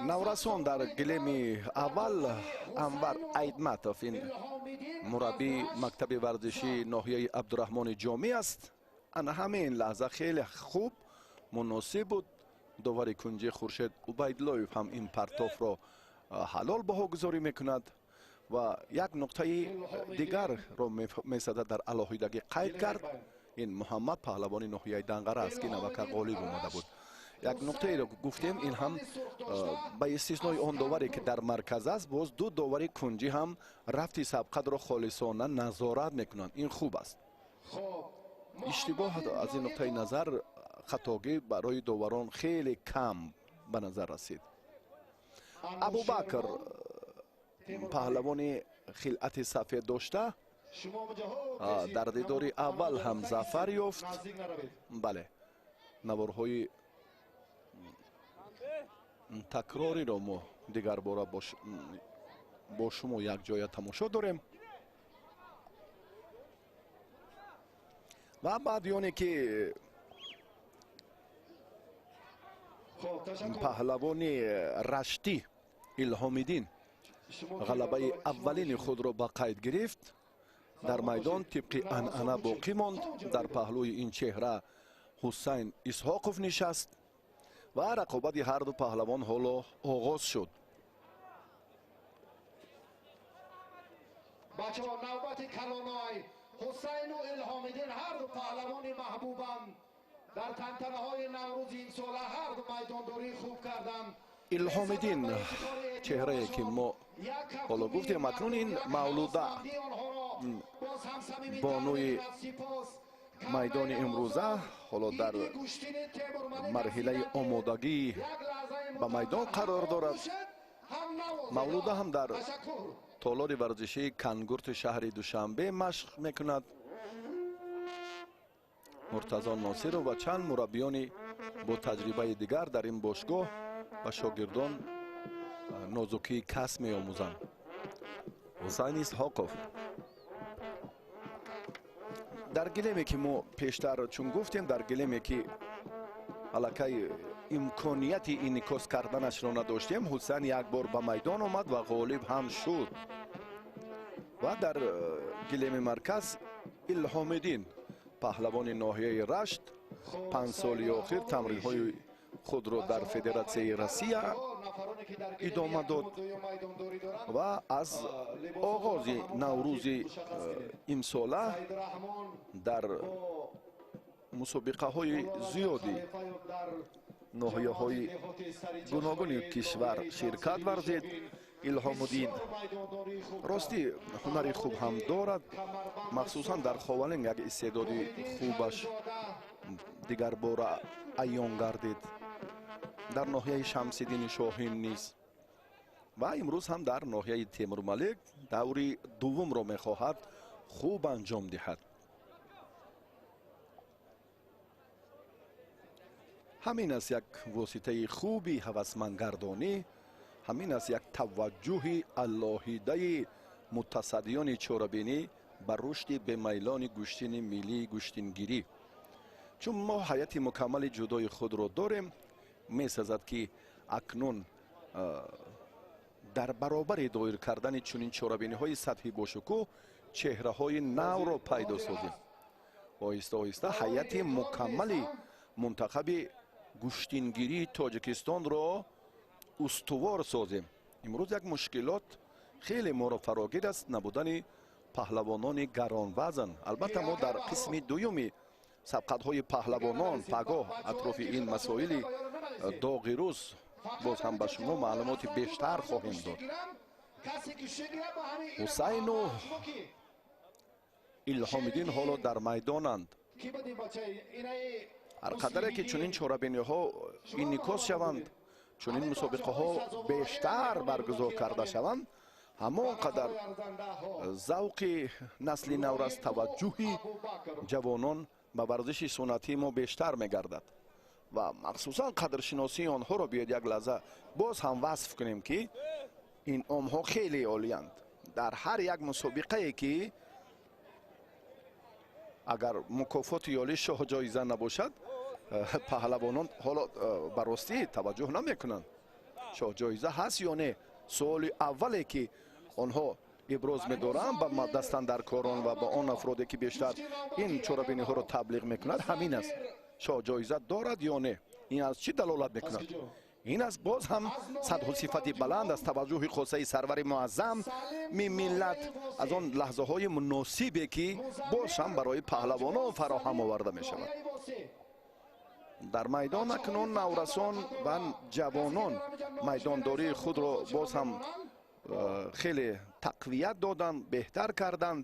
نورسان در گلیم اول انور ایدمتوف، این مربی مکتب ورزشی ناحیه عبدالرحمن جامی است. انا همین لحظه خیلی خوب مناسب بود. داور کنجی خورشید عبیدالله هم این پرتاف را حلال بها گذاری میکند و یک نقطه دیگر را میسده در علاهیدگی قید کرد. این محمد پهلوان ناحیه دنقره است که نوکر غالب اومده بود. یک نقطه را گفتیم، این هم به استثنای آن داوری که در مرکز است، باز دو داور کنجی هم رفتی سبقت را خالصانه نظارت میکنند. این خوب است. اشتباه از این نقطه نظر خطاگی برای داوران خیلی کم به نظر رسید. ابوبکر پهلوان خلعت سفید داشته در دیدار اول هم ظفر یافت. بله، نوارهای تکراری را ما دیگر باره با شما یک جای تماشا داریم و بعد یعنی که پهلوان رشتی الهامیدین غلبه اولین خود را به قید گرفت. در میدان طبق عنعنه باقی ماند. در پهلوی این چهره حسین اسحاقوف نشست و رقابت هر دو پهلوان حالا آغاز شد. بچه ها، نوبت کلانای حسین و الهامیدین هر دو پهلوان محبوبند. در تنتنه های نوروز این ساله هر دو میدانداری خوب کردند. илҳомиддин чеҳрае ки мо ҳоло гуфтем акнун ин мавлуда бонуи майдони имрӯза ҳоло дар марҳилаи омодагӣ ба майдон қарор дорад. мавлуда ҳам дар толори варзишии кангурти шаҳри душанбе машқ мекунад. муртазо носиров ва чанд мураббиёни бо таҷрибаи дигар дар ин бошгоҳ ба шогирдон нозукии касб меомӯзанд. ҳусайн исҳоқов дар гилеме ки мо пештар чун гуфтем, дар гилеме ки аллакай имконияти инъикос карданашро надоштем, ҳусайн як бор ба майдон омад ва ғолиб ҳам шуд. ва дар гилеми марказ илҳомиддин паҳлавони ноҳияи рашт 5 соли охир тамринҳои худро дар федератсияи россия идома дод ва аз оғози наврӯзи имсола дар мусобиқаҳои зиёди ноҳияҳои гуногуни кишвар ширкат варзид. илҳомиддин рости ҳунари хуб ҳам дорад, махсусан дар хованин як истеъдоди хубаш дигар бора аён гардид. дар ноҳияи шамсиддини шоҳин низ ва имрӯз ҳам дар ноҳияи темурмалик даври дуввумро мехоҳад хуб анҷом диҳад. ҳамин аст як воситаи хуби ҳавасмандгардонӣ, ҳамин аст як таваҷҷӯҳи аллоҳидаи мутасаддиёни чорабинӣ ба рушди бемайлони гӯштини миллии гӯштингирӣ. чун мо ҳайати мукаммали ҷудои худро дорем, месазад ки акнун дар баробари доир кардани чунин чорабиниҳои сатҳи бошукӯҳ чеҳраҳои навро пайдо созем. оҳиста оҳиста ҳайати мукаммали мунтахаби гӯштингирии тоҷикистонро устувор созем. имрӯз як мушкилот хеле моро фарогир аст, набудани паҳлавонони гаронвазн. албатта мо дар қисми дуюми сабқатҳои паҳлавонон пагоҳ атрофи ин масоили доғи рӯз боз ҳам ба шумо маълумоти бештар хоҳем дод. ҳусайну илҳомиддин ҳоло дар майдонанд. ҳар қадаре ки чунин чорабиниҳо инъикос шаванд, чунин мусобиқаҳо бештар баргузор карда шаванд, ҳамон қадар завқи насли наврас, таваҷҷӯҳи ҷавонон ба варзиши суннатии мо бештар мегардад ва махсусан қадршиносии онҳоро биёед як лаҳза боз ҳам васф кунем ки инъомҳо хеле олиянд. дар ҳар як мусобиқае ки агар мукофоти ёли шоҳ-ҷоиза набошад, паҳлавонон ҳоло ба ростӣ таваҷҷӯҳ намекунанд. шоҳ-ҷоиза ҳаст ё не? суоли аввале ки онҳо иброз медоранд ба дастандаркорон ва ба он афроде ки бештар ин чорабиниҳоро таблиғ мекунад ҳамин аст: шоҳ-ҷоиза дорад ё не? ин аз чӣ далолат мекунад? ин аст боз ҳам садҳу сифати баланд аз таваҷҷӯҳи хосаи сарвари муаззам миллат, аз он лаҳзаҳои муносибе ки боз ҳам барои паҳлавонон фароҳам оварда мешавад. дар майдон акнун наврасон ва ҷавонон майдондории худро боз ҳам хеле тақвият доданд, беҳтар карданд.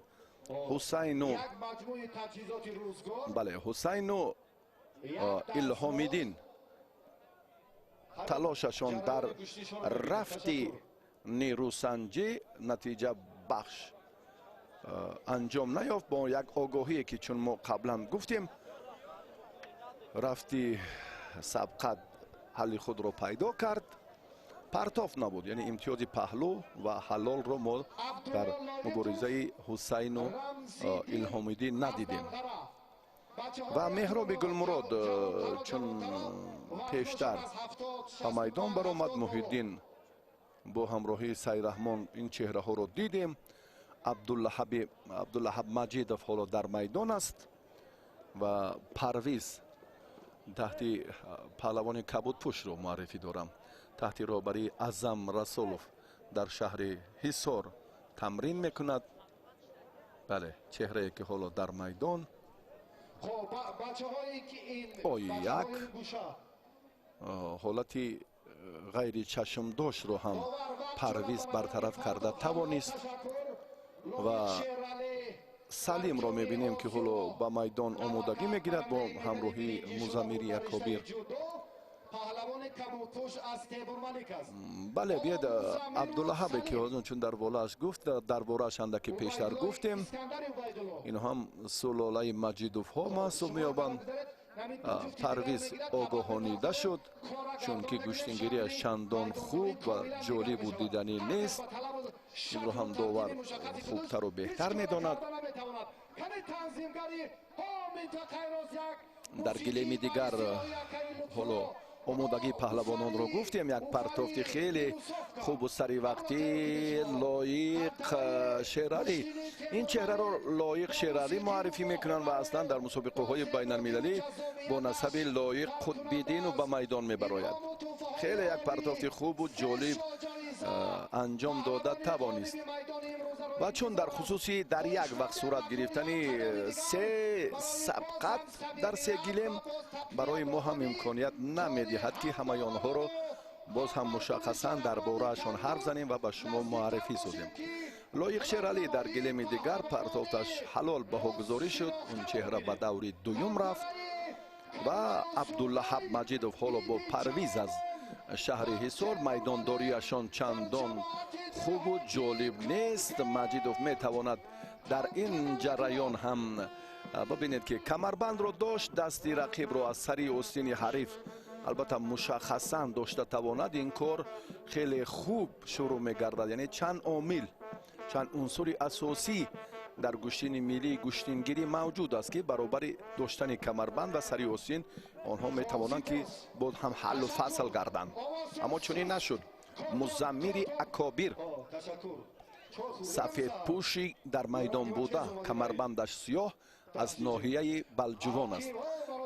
ҳусайну илҳомиддин талошашон дар рафти нерӯсанҷӣ натиҷа бахш анҷом наёфт. бо як огоҳие ки чун мо қаблан гуфтем, рафти сабқат ҳалли худро пайдо кард, партоф набуд, яъне имтиёзи паҳлӯ ва ҳалолро мо дар муборизаи ҳусайну илҳомиддин надидем. ва меҳроби гулмурод чун пештар ба майдон баромад, муҳиддин бо ҳамроҳии сайраҳмон ин чеҳраҳоро дидем. абдуллаҳаб маҷидов ҳоло дар майдон аст ва парвиз таҳти паҳлавони кабудпӯшро муаррифӣ дорам, таҳти роҳбарии Аъзам Расулов дар шаҳри Ҳисор тамрин мекунад. бале, чеҳрае ки ҳоло дар майдон. як ҳолати غیر چشمدوش رو هم پرویز برطرف کرده توانست و سلیم رو میبینیم که حالا با میدان آمادگی میگیرد با همراهی مزمیر اکابر. بله بیاد عبدالله که چون در بالاش گفت در بالاش اندکی پیشتر گفتیم این هم سلاله مجیدوف ها محسوب میابند. پرویز آگاهانیده شد چون که گوشتنگیریش چندان خوب و جالب و دیدنی نیست. این رو هم داور خوبتر و بهتر میداند. در گلیم دیگر حالا آمادگی پهلوانان رو گفتیم. یک پرتافت خیلی خوب و سری وقتی لایق شیرعلی. این چهره رو لایق شیرعلی معرفی میکنن و اصلا در مسابقه های بین المللی با نسب لایق قطب‌الدین و به میدان میبراید. خیلی یک پرتافت خوب و جالب انجام داده توانست و چون در خصوصی در یک وقت صورت گرفتنی 3 سبقت در 3 گلیم برای ما هم امکانیت نمیدهد که همه آنها رو باز هم مشخصا در بارهشان حرف زنیم و به شما معرفی سازیم. لایق شیرعلی در گلیم دیگر پرتافتش حلال بهاگذاری شد. اون چهره به دور دوم رفت و عبدالله مجیدوف حالا با پرویز از شهر حصار میدانداریشان چندان خوب و جالب نیست. مجیدوف میتواند در این جریان هم ببینید که کمربند رو داشت، دستی رقیب رو از سری آستین حریف البته مشخصا داشته تواند. این کار خیلی خوب شروع میگردد. یعنی چند عامل چند عنصر اساسی در گوشتین ملی گوشتینگیری موجود است که برابر داشتن کمربند و سری آستین آنها میتوانند که باز هم حل و فصل گردند، اما چنین نشد. مزمیر اکابر سفید پوشی در میدان بوده، کمربندش سیاه از ناحیه بلجوان است.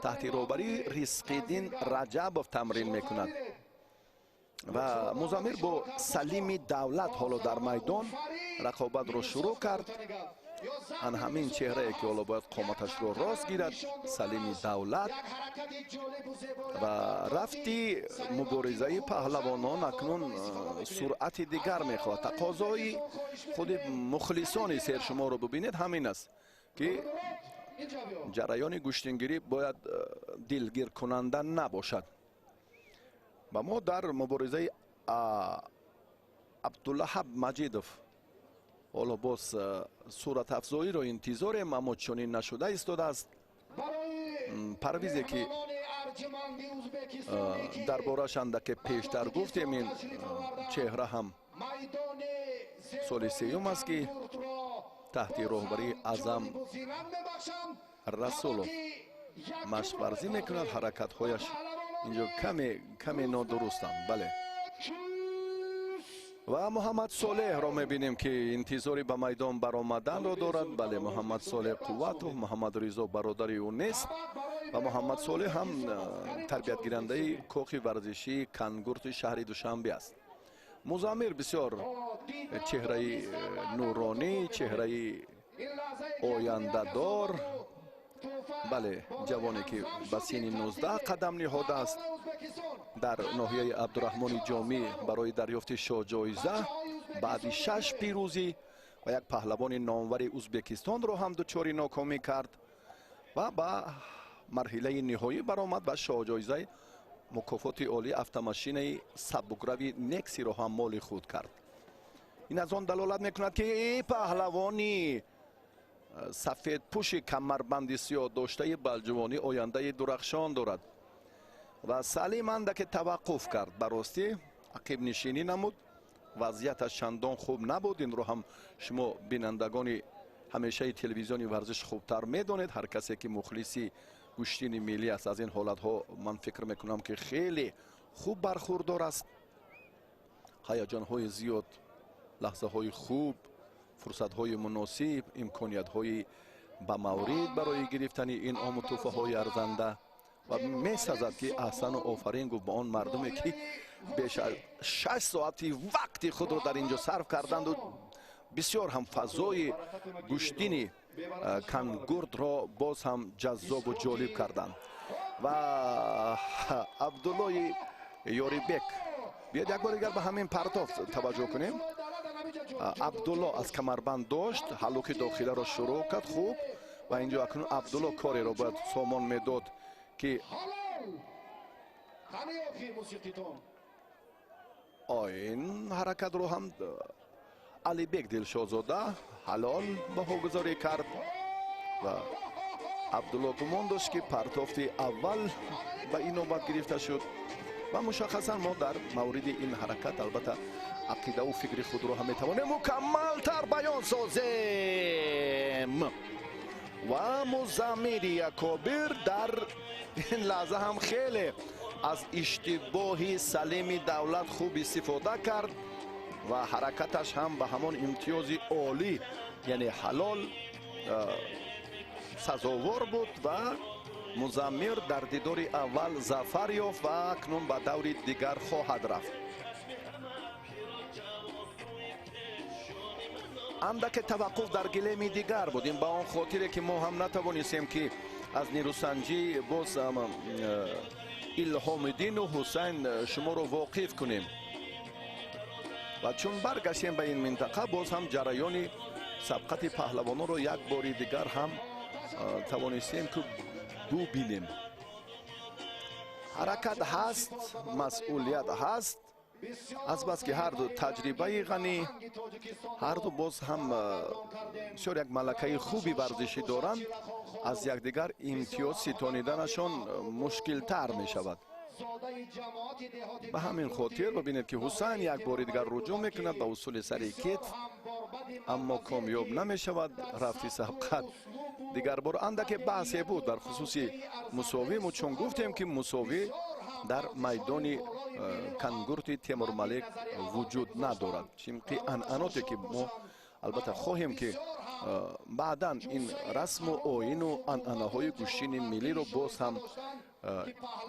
تحت رهبری رزق‌الدین رجبوف تمرین میکند و مزمیر با سلیم دولت حالا در میدان رقابت را شروع کرد. ان همین چهره که حالا باید قامتش رو راست گیرد، سلیم دولت. و رفتی مبارزه پهلوانان اکنون سرعت دیگر میخواد. تقاضای خود مخلصان سیر شما رو ببینید همین است که جریان گوشتنگیری باید دلگیر کننده نباشد. و ما در مبارزه عبدالله مجیدوف حالا باز صورت افزایی را انتظاریم، اما چنین نشده ایستاده است. پرویزی که در بارش اندک پیشتر گفتیم این چهره هم سال 3 است که تحت رهبری اعظم رسولوف مشق ورزی میکند. حرکت هایش اینجا کمی نادرستند. بله. و محمد صالح را میبینیم که انتظاری به میدان برآمدن را دارد. بله، محمد صالح قوت و محمد رضا برادر او نیست و محمد صالح هم تربیت گیرنده کاخ ورزشی کنگورت شهر دوشنبه است. مزمیر بسیار چهره نورانی، چهره آینده دار. بله، جوانی که به سن 19 قدم نهاده است. در ناحیه عبدالرحمن جامی برای دریافت شاه جایزه بعد 6 پیروزی و یک پهلوان نامور ازبکستان را هم دچار ناکامی کرد و به مرحله نهایی برآمد و شاه جایزه مکافات عالی افت-ماشین سبکروی نکسی را هم مال خود کرد. این از آن دلالت میکند که پهلوانی سفید پوش کمربند سیاه داشته بلجوانی آینده درخشان دارد. و سلیم اندک توقف کرد، براستی عقب نشینی نمود، وضعیتش چندان خوب نبود. این رو هم شما بینندگان همیشه تلویزیونی ورزش خوبتر میدانید. هر کسی که مخلصی گوشتین ملی است از این حالت ها من فکر میکنم که خیلی خوب برخوردار است. هیجان های زیاد، لحظه های خوب، فرصت های مناسب، امکانیت های به مورد برای گرفتن این آم و توفه های ارزنده و می سازد که احسن و آفرین گفت به آن مردمی که بیش از 6 ساعتی وقتی خود را در اینجا صرف کردند و بسیار هم فضای گوشتین کنگورد را باز هم جذاب و جالب کردند. و عبدالله یاریبک بیاید یک بار دیگر به همین پرتافت توجه کنیم. عبدالله از کمربند داشت، حلوک داخلی را شروع کرد خوب و اینجا اکنون عبدالله کاری را باید سامان میداد که این حرکت رو هم علی بیگ دلشازاده حلال بهاگذاری کرد و عبدالله گمان داشت که پرتافت اول به این نوبت گرفته شد و مشخصا ما در مورد این حرکت البته عقیده و فکر خود رو هم میتوانیم مکمل تر بیان سازیم و مزمیر یکابر در این لحظه هم خیلی از اشتباه سلیم دولت خوب استفاده کرد و حرکتش هم به همان امتیاز عالی یعنی حلال سزاوار بود و مزمیر در دیدار اول ظفر یافت و اکنون به دور دیگر خواهد رفت. اندک توقف در گلیم دیگر بودیم با آن خاطره که ما هم نتوانستیم که از نیروسنجی باز الهام الدین و حسین شما رو واقف کنیم و چون برگشتیم به این منطقه باز هم جریان سبقت پهلوانان رو یک بار دیگر هم توانستیم که ببینیم. حرکت هست، مسئولیت هست، از بس که هر دو تجربه غنی، هر دو باز هم بسیار یک ملکه خوبی ورزشی دارند، از یکدیگر امتیاز ستانیدنشان مشکل تر می شود. به همین خاطر ببینید که حسین یک بار دیگر رجوع میکند به اصول سر کتف اما کامیاب نمی شود. رفتی سبقت دیگر بار اندک بحثی بود در خصوص مساوی و چون گفتیم که مساوی در میدان کنگورت تیمور ملک وجود ندارد، چیمقی انعناتی که ما البته خواهیم که بعدا این رسم و آیین و انعنه های گوشین ملی رو باز هم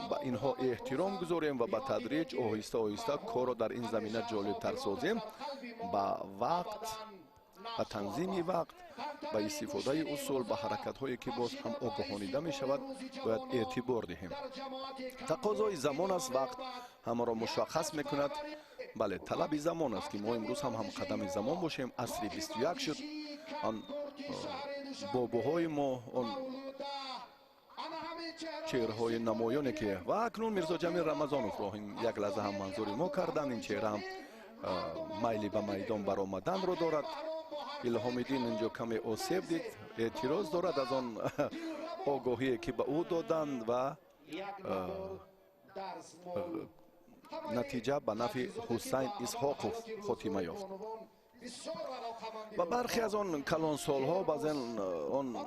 با اینها احترام گذاریم و با تدریج آهسته آهسته کار رو در این زمینه جالب تر سازیم. با وقت و تنظیم وقت و استفاده اصول با حرکت هایی که باز هم آگاهانیده می شود باید اعتبار دهیم. تقاضای زمان است، وقت همه را مشخص می کند. بله، طلب زمان است که ما امروز هم قدم زمان باشیم. عصر 21 شد. آن باباهای ما، آن چهرهای نمایانی که و اکنون میرزا جمیل رمضانوف را یک لحظه هم منظور ما کردن، این چهره هم میلی به میدان برآمدن رو دارد. الهام الدین اینجا کمی آسیب دید، اعتراض دارد از آن آگاهی که به او دادند و نتیجه به نفع حسین اسحاقوف خاتمه یافت. و برخی از آن کلان سالها بعضن آن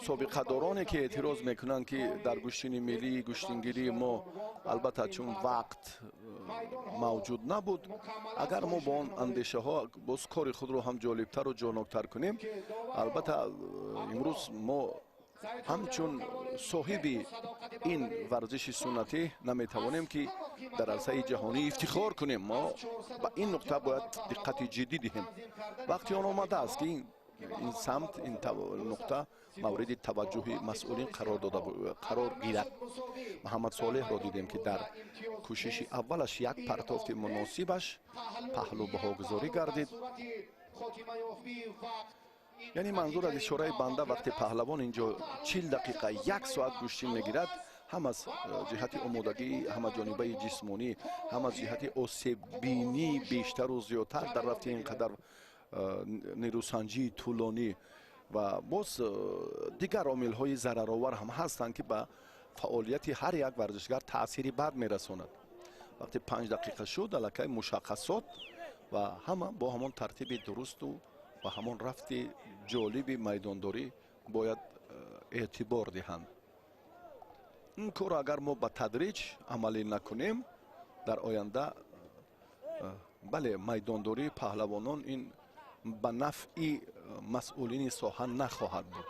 سابقه دارانی که اعتراض میکنند که در گوشتین ملی گوشتینگیری ما البته چون وقت موجود نبود، اگر ما با آن اندیشه ها باز کار خود رو هم جالبتر و جانبتر کنیم، البته امروز ما همچون صاحب این ورزش سنتی نمیتوانیم که در عرصه جهانی افتخار کنیم. ما به این نقطه باید دقت جدی دهیم. وقتی آن آمده است که این سمت، این نقطه مورد توجه مسئولین قرار گیرد. محمد صالح را دیدیم که در کوشش اولش یک پرتافت مناسبش پهلو بهاگذاری گردید. یعنی منظور از اشاره بنده وقتی پهلوان اینجا 40 دقیقه 1 ساعت گوشتین میگیرد، هم از جهت آمادگی، هم از جانبه جسمانی، هم از جهت آسیب بینی بیشتر و زیادتر در رفت اینقدر نیروسنجی طولانی و باز دیگر عامل های ضررآور هم هستند که به فعالیت هر یک ورزشگر تأثیری بد میرساند. وقتی 5 دقیقه شد الکی مشخصات و همه با همان ترتیب درست و همان رفت جالب میدانداری باید اعتبار دهند. این کار اگر ما به تدریج عملی نکنیم در آینده بله میدانداری پهلوانان این به نفع مسئولین ساحه نخواهد بود.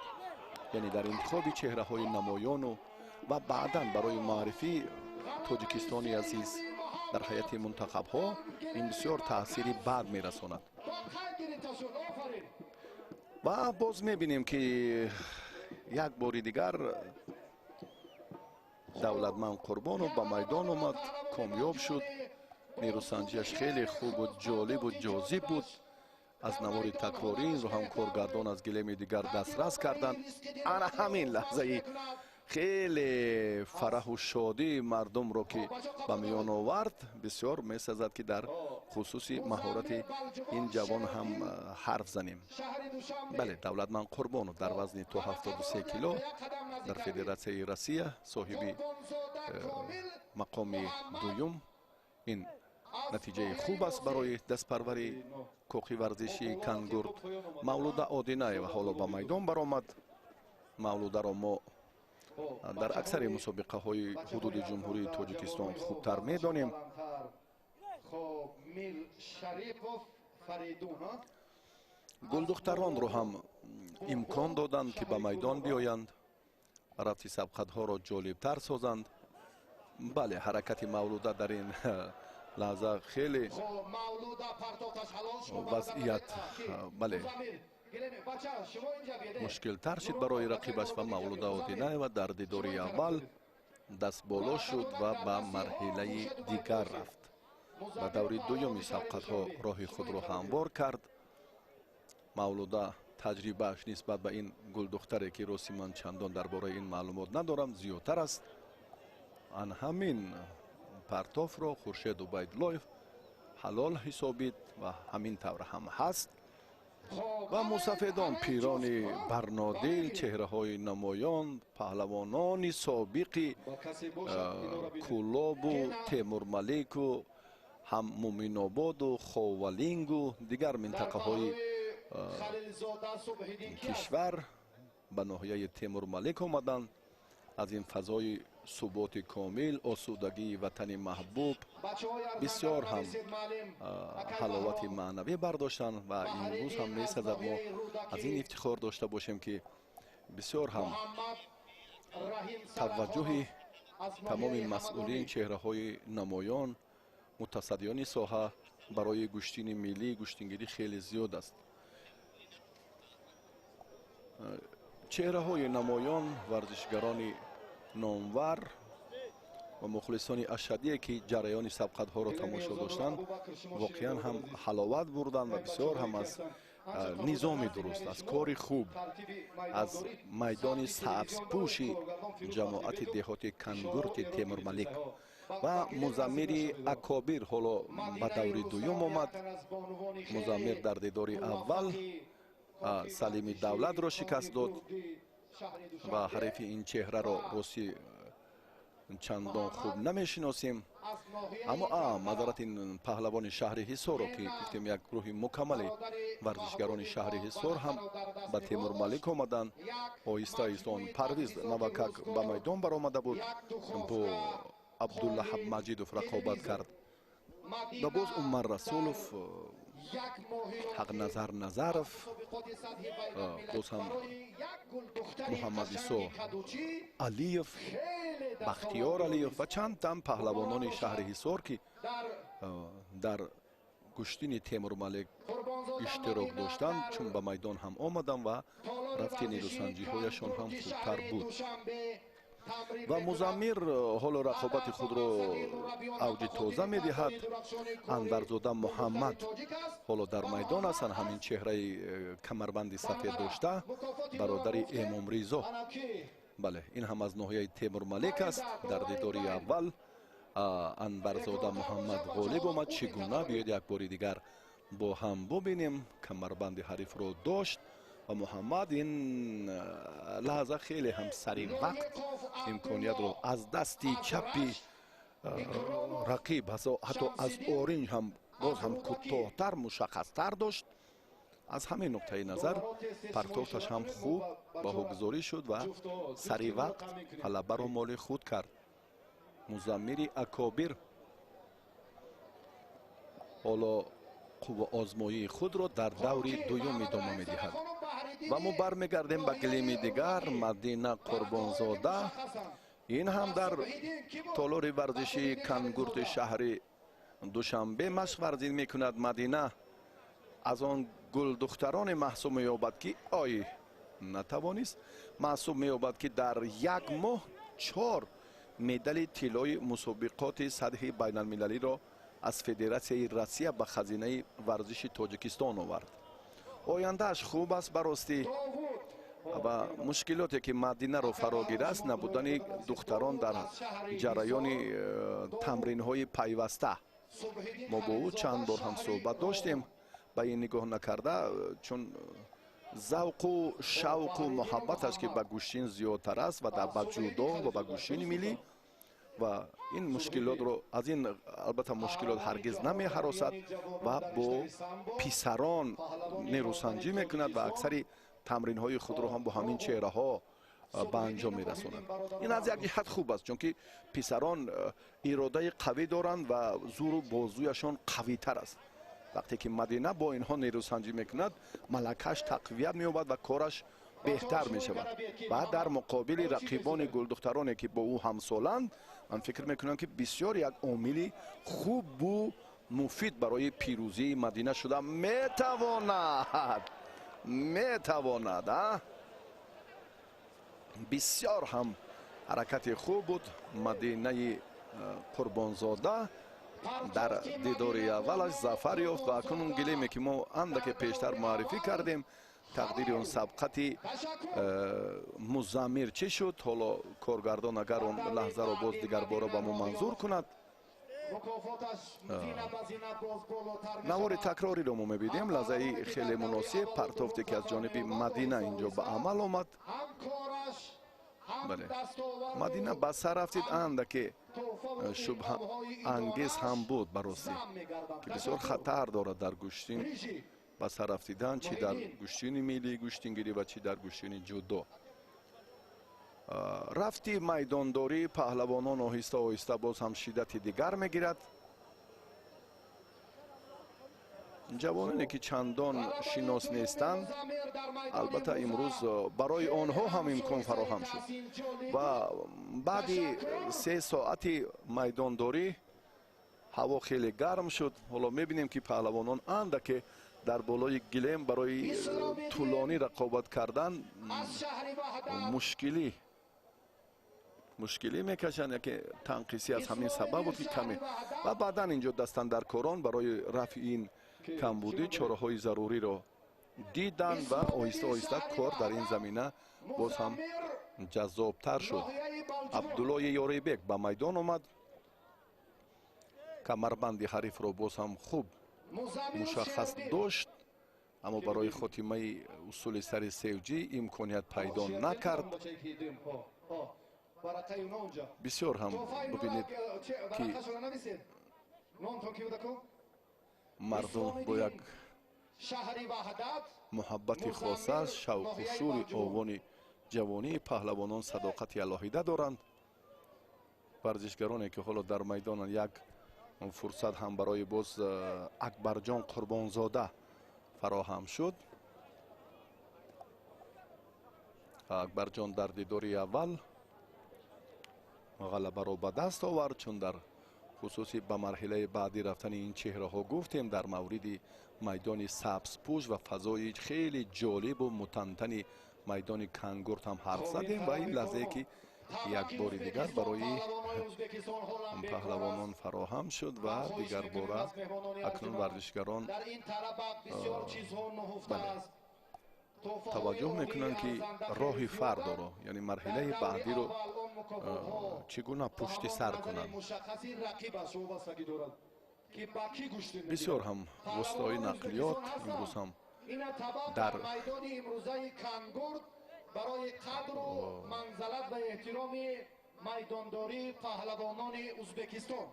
یعنی در انتخاب چهره های نمایان و بعدا برای معرفی تاجیکستانی عزیز در هیئت منتخب ها این بسیار تأثیری بد میرساند. و باز میبینیم که یک باری دیگر دولتمند قربانو به میدان آمد، کامیاب شد نیروسنجیش خیلی خوب و جالب و جاذب بود. از نوار تکراری این رو هم کارگردان از گلیم دیگر دسترس کردند. انا همین لحظه خیلی فرح و شادی مردم رو که به میان آورد بسیار میسازد که در خصوص مهارت این جوان هم حرف زنیم. بله، دولتمند قربانو در وزن تا 73 کیلو در فدراسیون روسیه صاحب مقام دوم. این نتیجه خوب است برای دستپروری کوخی ورزشی کنگورت. مولوده آدینایو حالا به میدان برآمد. مولوده را ما در اکثر مسابقه های حدود جمهوری تاجیکستان خوبتر میدانیم. گلدختران رو هم امکان دادند که به میدان بیایند، رفت سبقت‌ها را جالبتر سازند. بله، حرکت مولوده در این لحظه خیلی وضعیت بله مشکل تر شد برای رقیبش و مولوده آدینه و در دیداری اول دست بالا شد و به مرحله دیگر رفت. به دور دوم سبقت‌ها راه خود را هموار کرد. مولوده تجربهش نسبت به این گلدختری که راستی من چندان درباره این معلومات ندارم زیادتر است. آن همین پرتاف را خورشید عبیدالله حلال حسابید و همین طور هم هست. و مسافدان پیران برنادیل، چهره های نمایان، پهلوانان سابق کولاب و تیمور ملیک و هم مومین آباد و خاولینگ و دیگر منطقه های کشور به ناحیه تیمور ملیک آمدند. از این فضای ثبات کامل، آسودگی وطن محبوب بسیار هم حلاوت معنوی برداشتند و امروز هم می‌سازد ما از این افتخار داشته باشیم که بسیار هم توجه تمام مسئولین، چهره های نمایان، متصدیان ساحه برای گشتین ملی، گشتینگیری خیلی زیاد است. چهره های نمایان، ورزشگران نامور و مخلصان اشدی که جریان سبقت ها را تماشا داشتند واقعا هم حلاوت بردند و بسیار هم از نظام درست، از کار خوب، از میدان سبز پوش جماعت دهات کنگورت تیمور ملیک و مزمر اکابر حالا به دور دوم آمد. مزمر در دیدار اول سلیم دولت را شکست داد و حریف این چهره را راستی چندان خوب نمیشناسیم. اما معذرت این پهلوان شهر حصار را که گفتیم یک گروه مکمل ورزشگران شهر حصار هم به تیمور ملیک آمدند. آهسته آهسته پرویز نوکک به میدان برآمده بود، با عبدالله مجیدوف رقابت کرد و باز عمر رسولوف، حق نظر نظرف، باز هم محمد عیسی علیف، بختیار علیف و چند تن پهلوانان شهر حصار که در گشتین تیمور ملیک اشتراک داشتند چون به میدان هم آمدند و رفت نیروسنجی هایشان هم خوبتر بود. و مزمر حال رقابت خود را اوج تازه می دهد. اندرزاده محمد حالا در میدان هستند، همین چهره کمربند سفید داشته، برادر امام رضا. بله، این هم از ناحیه تیمور ملیک است. در دیداری اول اندرزاده محمد غالب آمد. چگونه بیاید یک بار دیگر با هم ببینیم. کمربند حریف را داشت و محمد این لحظه خیلی هم سریع وقت امکانیت رو از دستی چپی رقیب حتی از اورنج هم باز هم کوتاه‌تر مشخص‌تر داشت. از همین نقطه نظر پرتافتش هم خوب باهوگذاری شد و سریع وقت غلبه را مال خود کرد. مزمر اکابر حالا قوه آزمایی خود را در دور دوم ادامه می‌دهد و ما برمیگردیم به گلیم دیگر. مدینه قربانزاده، این هم در تالار ورزشی کنگورت شهر دوشنبه مشق ورزی میکند. مدینه از آن گل دختران محسوب می‌یابد که نتوانست محسوب می‌یابد که در یک ماه 4 مدال طلای مسابقات سطح بین المللی را аз федератсияи россия ба хазинаи варзиши тоҷикистон овард. ояндааш хуб аст баростӣ ва мушкилоте ки мадинаро фаро гирааст набудани духтарон дар ҷараёни тамринҳои пайваста. мо бо ӯ чанд бор ҳам суҳбат доштем. ба ин нигоҳ накарда чун завқу шавқу муҳаббаташ ки ба гӯштин зиёдтар аст ва ба ҷудо ва ба гӯштини миллӣ ва ин мушкилотро аз ин албатта мушкилот ҳаргиз намеҳаросад ва бо писарон нерӯсанҷӣ мекунад ва аксари тамринҳои худро ҳам бо ҳамин чеҳраҳо ба анҷом мерасонад. ин аз як ҷиҳат хуб аст, чунки писарон иродаи қавӣ доранд ва зуру бозуяшон қавитар аст. вақте ки мадина бо инҳо нерӯсанҷӣ мекунад, малакааш тақвият меёбад ва кораш беҳтар мешавад. баъд дар муқобили рақибони гулдухтароне ки бо ӯ ҳамсоланд, ман фикр мекунам ки бисёр як омили хубу муфид барои пирӯзии мадина шуда метавонад. бисёр ҳам ҳаракати хуб буд мадинаи қурбонзода дар дидори аввалаш зафар ёфт ва акнун гилеме ки мо андаке пештар муаррифӣ кардем тақдири он сабқати музаммир чӣ шуд. ҳоло коргардон агар он лаҳзаро боз дигарбора ба мо манзур кунад. навори такрориро мо мебинем. лаҳзаи хеле муносиб партофте ки аз ҷониби мадина инҷо ба амал омад. бале мадина ба сар рафтид андаке шубҳа ангез ҳам буд баростӣ ки бисёр хатар дорад дар гӯштин ба сар рафтидан, чӣ дар гӯштини миллӣ гӯштингирӣ ва чӣ дар гӯштини ҷудо. рафти майдондорӣ паҳлавонон оҳиста оҳиста боз ҳам шиддати дигар мегирад. ҷавононе ки чандон шинос нестанд, албатта имрӯз барои онҳо ҳам имкон фароҳам шуд ва баъди 3 соати майдондорӣ ҳаво хеле гарм шуд. ҳоло мебинем ки паҳлавонон андаке дар болои гилем барои тӯлонӣ рақобат кардан мушкилӣ мекашанд. яке танқисӣ аз ҳамин сабаб буд ки каме ва баъдан инҷо дастандаркорон барои рафъи ин камбудӣ чораҳои заруриро диданд ва оҳиста оҳиста кор дар ин замина боз ҳам ҷаззобтар шуд. абдуллои ёребек ба майдон омад. камарбанди ҳарифро боз ҳам хуб мушаххас дошт, аммо барои хотимаи усули сари севҷӣ имконият пайдо накард. бисёр ҳам бубинед ки мардум бо як муҳаббати хосаш шавқу шӯри овони ҷавонии паҳлавонон садоқати алоҳида доранд. варзишгароне ки ҳоло дар майдонанд, як фурсат ҳам барои боз акбарҷон қурбонзода фароҳам шуд. акбарҷон дар дидори аввал ғалабаро ба даст овард, чун дар хусуси ба марҳилаи баъдӣ рафтани ин чеҳраҳо гуфтем дар мавриди майдони сабзпӯш ва фазои хеле ҷолибу мутантани майдони кангурт ҳам ҳарф задем ва ин лаҳзае ки як бори дигар барои паҳлавонон фароҳам шуд ва дигар бора акнун варзишгарон таваҷҷӯҳ мекунанд ки роҳи фардоро, яъне марҳилаи баъдиро чӣ гуна пушти сар кунанд. бисёр ҳам воситаҳои нақлиёт имрӯз ҳам дар барои қадру манзалат ва эҳтироми майдондории паҳлавонони ӯзбекистон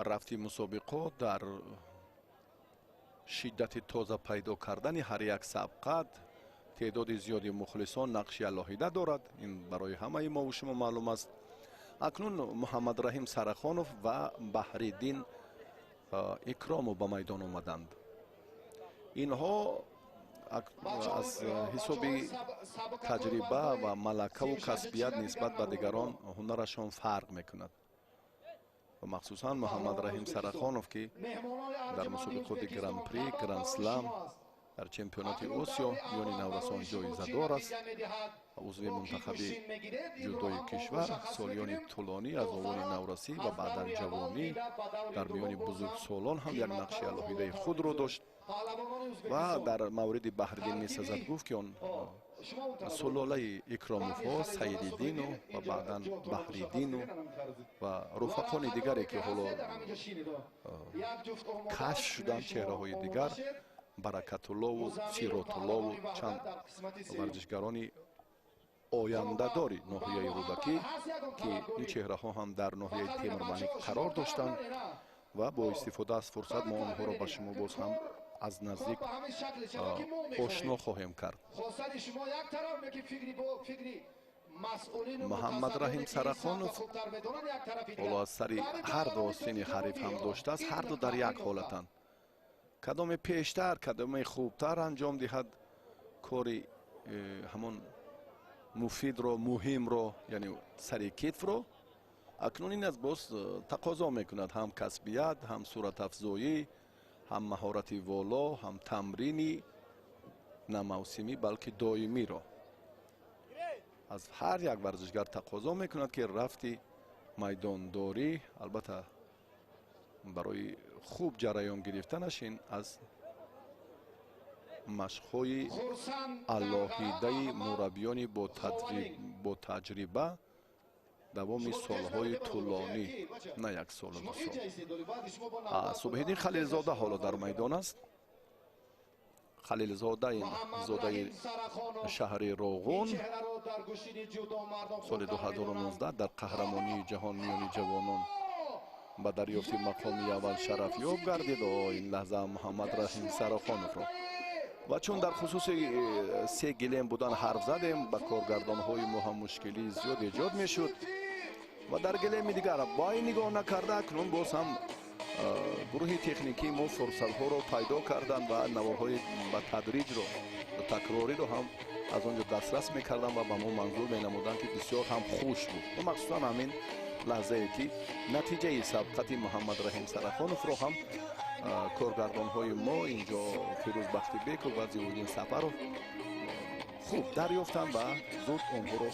рафти мусобиқот дар шиддати тоза пайдо кардани ҳар як сабқат теъдоди зиёди мухлисон нақши алоҳида дорад. ин барои ҳамаи мову шумо маълум аст. акнун муҳаммадраҳим сарахонов ва баҳриддин икромов ба майдон омаданд. инҳо аз ҳисоби таҷриба ва малакаву касбият нисбат ба дигарон ҳунарашон фарқ мекунад. ва махсусан муҳаммадраҳим сарахонов ки дар мусобиқоти гран-при, гран-слам در چمپیونات آسیا میان نورسان جایزه‌دار است. عضو منتخب جودوی کشور سالیان طولانی از عنوان نورسی و بعدا جوانی در میان بزرگسالان هم یک نقش الهیده خود را داشت و در مورد بحرالدین می‌سزد گفت که آن سلاله اکرام‌وفا سیدالدین و بعدا بحرالدین و رفقان دیگری که حالا کشف شدند، چهره‌های دیگر برکت الله و سیرات الله و چند ورزشگرانی آینده داری ناحیه رودکی که این چهره ها هم در ناحیه تیمربندی قرار داشتند و با استفاده از فرصت ما آنها را به شما باز هم از نزدیک آشنا خواهیم کرد. محمد رحیم سرخانوف حالا از سر هر دو آستین حریف هم داشته است، هر دو در یک حالتند. کدام پیشتر کدام خوبتر انجام دهد کاری همون مفید رو مهم رو یعنی سر کتف رو اکنون این از باز تقاضا میکند هم کسبیت هم صورت افزایی هم مهارت والا هم تمرینی نه موسمی بلکه دائمی رو از هر یک ورزشگر تقاضا میکند که رفتی میدانداری البته برای خوب جریان گرفتنش این از مشق‌های الهیده مربیان با تجربه دوام سالهای طولانی نه یک سال و دو سال. صبح‌الدین خلیلزاده حالا در میدان است. خلیلزاده این زاده شهر راغون سال 2019 در قهرمانی جهان میان جوانان به دریافت مقامی اول شرف یاب گردید. این لحظه محمد رحیم سرخانوف را و چون در خصوص سه گلیم بودن حرف زدیم به کارگردان های ما هم مشکلی زیاد ایجاد می شد و در گلیم دیگر با این نگاه نکرده اکنون باز هم گروه تکنیکی ما فرصت ها رو پیدا کردن و نواهای به تدریج رو تکراری رو هم از آنجا دسترس میکردن و به ما منظور می نمودن که بسیار هم خوش بود و مخصوصا همین لحظه ای که نتیجه سبقت محمد رحیم سرخانوف رو هم کارگردان های ما اینجا فیروز بختی بیک و زیادین سفر رو خوب دریافتن و زود اونها رو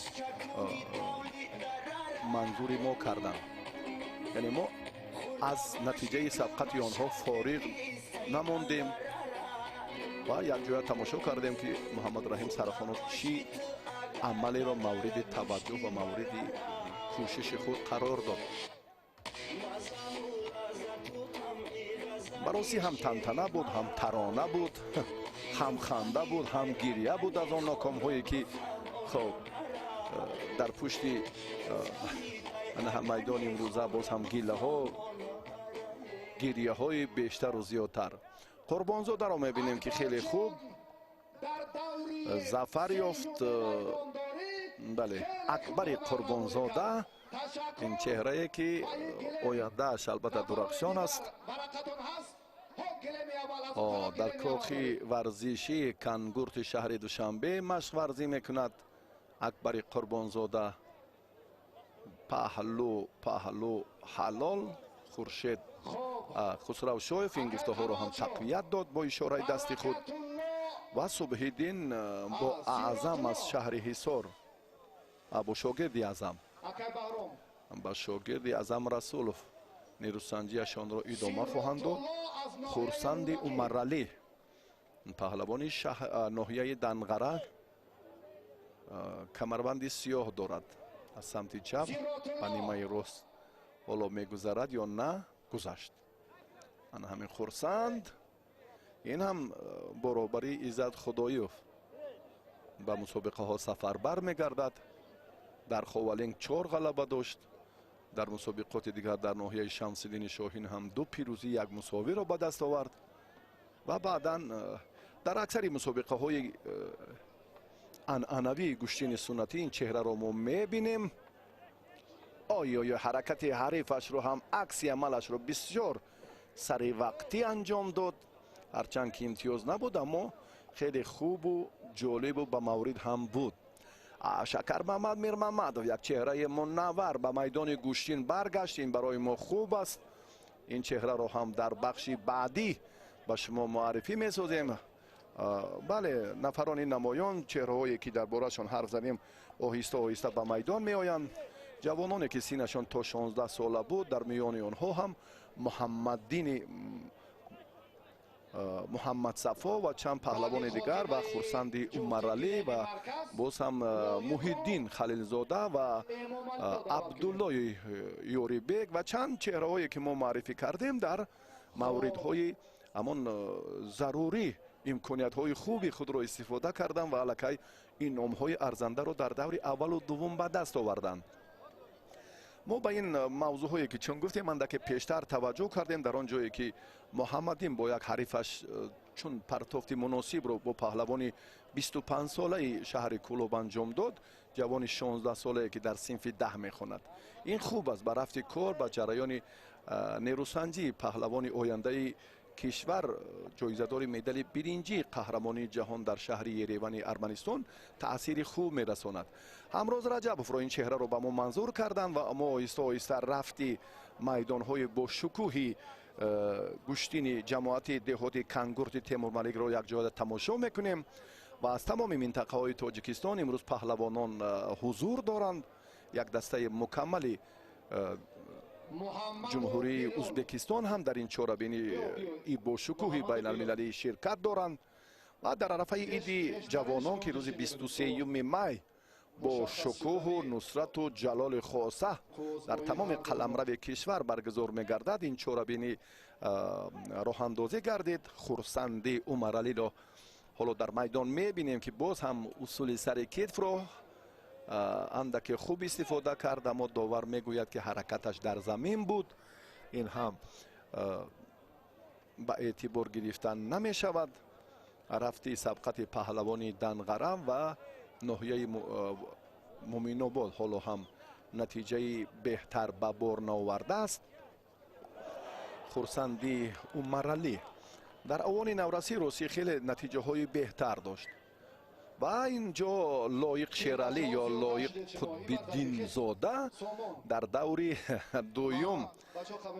منظوری ما کردن. یعنی ما از نتیجه سبقت آنها فارغ نماندیم و یک جای تماشا کردیم که محمد رحیم سرخانوف چی عملی را مورد توجه و مورد کوشش خود قرار داد. براسی هم تنتنه بود، هم ترانه بود، هم خنده بود، هم گریه بود از آن ناکام هایی که خب در پشت میدان امروزه باز هم گیله ها گریه های بیشتر و زیادتر. قربانزاده را میبینیم که خیلی خوب ظفر یافت. بله اکبر قربانزاده این چهره که آیندهش البته درخشان است. در کاخ ورزشی کنگورت شهر دوشنبه مشق ورزی میکند اکبر قربانزاده. پهلو حلال خورشید خسرو شایف این گفته ها رو هم تقویت داد با اشاره دست خود و صبح‌الدین با اعظم از شهر حصار با شاگردی اعظم با شاگردی اعظم رسولوف نیروسنجیشان را ادامه خواهند داد. خورسند عمرعلی پهلوان ناحیه دنغره کمربند سیاه دارد از سمت چپ و نیمه راست حالا میگذرد یا نه گذشت. همین خورسند این هم برابری ایزد خدایوف به مسابقه ها سفربر میگردد. در خاولینگ 4 غلبه داشت. در مسابقات دیگر در ناحیه شمس‌الدین شاهین هم 2 پیروزی 1 مساوی را به دست آورد و بعدا در اکثر مسابقه های عنعنوی گشتین سنتی این چهره را ما میبینیم. آیا حرکت حریفش رو هم عکس عملش رو بسیار سریع وقتی انجام داد، هرچند که امتیاز نبود اما خیلی خوب و جالب و به مورد هم بود. شکر محمد میر محمد یک چهره منور به میدان گوشتین برگشت. این برای ما خوب است. این چهره رو هم در بخش بعدی به شما معرفی می‌سازیم. بله، نفران نمایان چهره‌هایی که درباره‌شان حرف زدیم آهسته آهسته به میدان میآیند. جوانانی که سینشان تا 16 ساله بود، در میان آنها هم محمد صفا و چند پهلوان دیگر و خورسند عمرعلی و باز هم محیدین خلیلزاده و عبدالله یوریبک و چند چهره‌هایی که ما معرفی کردیم در موردهای همان ضروری امکانیت‌های خوبی خود را استفاده کردند و الکی این نام‌های ارزنده را در دور اول و دوم به دست آوردند. ما به این موضوعهایی که چون گفتیم اندک پیشتر توجه کردیم، در آن جایی که محمدین با یک حریفش چون پرتافت مناسب رو با پهلوانی 25 ساله شهر کلوب انجام داد، جوان 16 ساله که در صنف 10 میخواند. این خوب است به رفت کار، به جریان نیروسنجی پهلوان آینده کشور جایزه‌دار مدال برنجی قهرمانی جهان در شهر یریون ارمنستان تأثیر خوب میرساند. همروز رجبوف را این چهره را به ما منظور کردند و ما آهسته آهسته رفتی میدان‌های با شکوهی گشتین جماعت دهات کنگورت تیمور ملیک را یک جای تماشا میکنیم و از تمام منطقه های تاجیکستان امروز پهلوانان حضور دارند. یک دسته مکملی جمهوری ازبکستان هم در این چهاربینی با شکوهی بین المللی شرکت دارند و در عرفه عید جوانان که روز 23 می با شکوه و نصرت و جلال خاصه در تمام قلمرو کشور برگزار می‌گردد. این چهاربینی راه اندازی گردید. خورسند عمرعلی را حالا در میدان می‌بینیم که باز هم اصول سر کتف را اندک خوب استفاده کرد، اما داور میگوید که حرکتش در زمین بود. این هم به اعتبار گرفتن نمی شود. رفتی سبقت پهلوانی دنغرم و ناحیه مومین‌آباد حالا هم نتیجه بهتر به بار نآورده است. خورسندی عمرعلی در اوان نورسی روسی خیلی نتیجه های بهتر داشت و اینجا لایق شیرعلی یا لایق قطب‌الدین زاده در دور دوم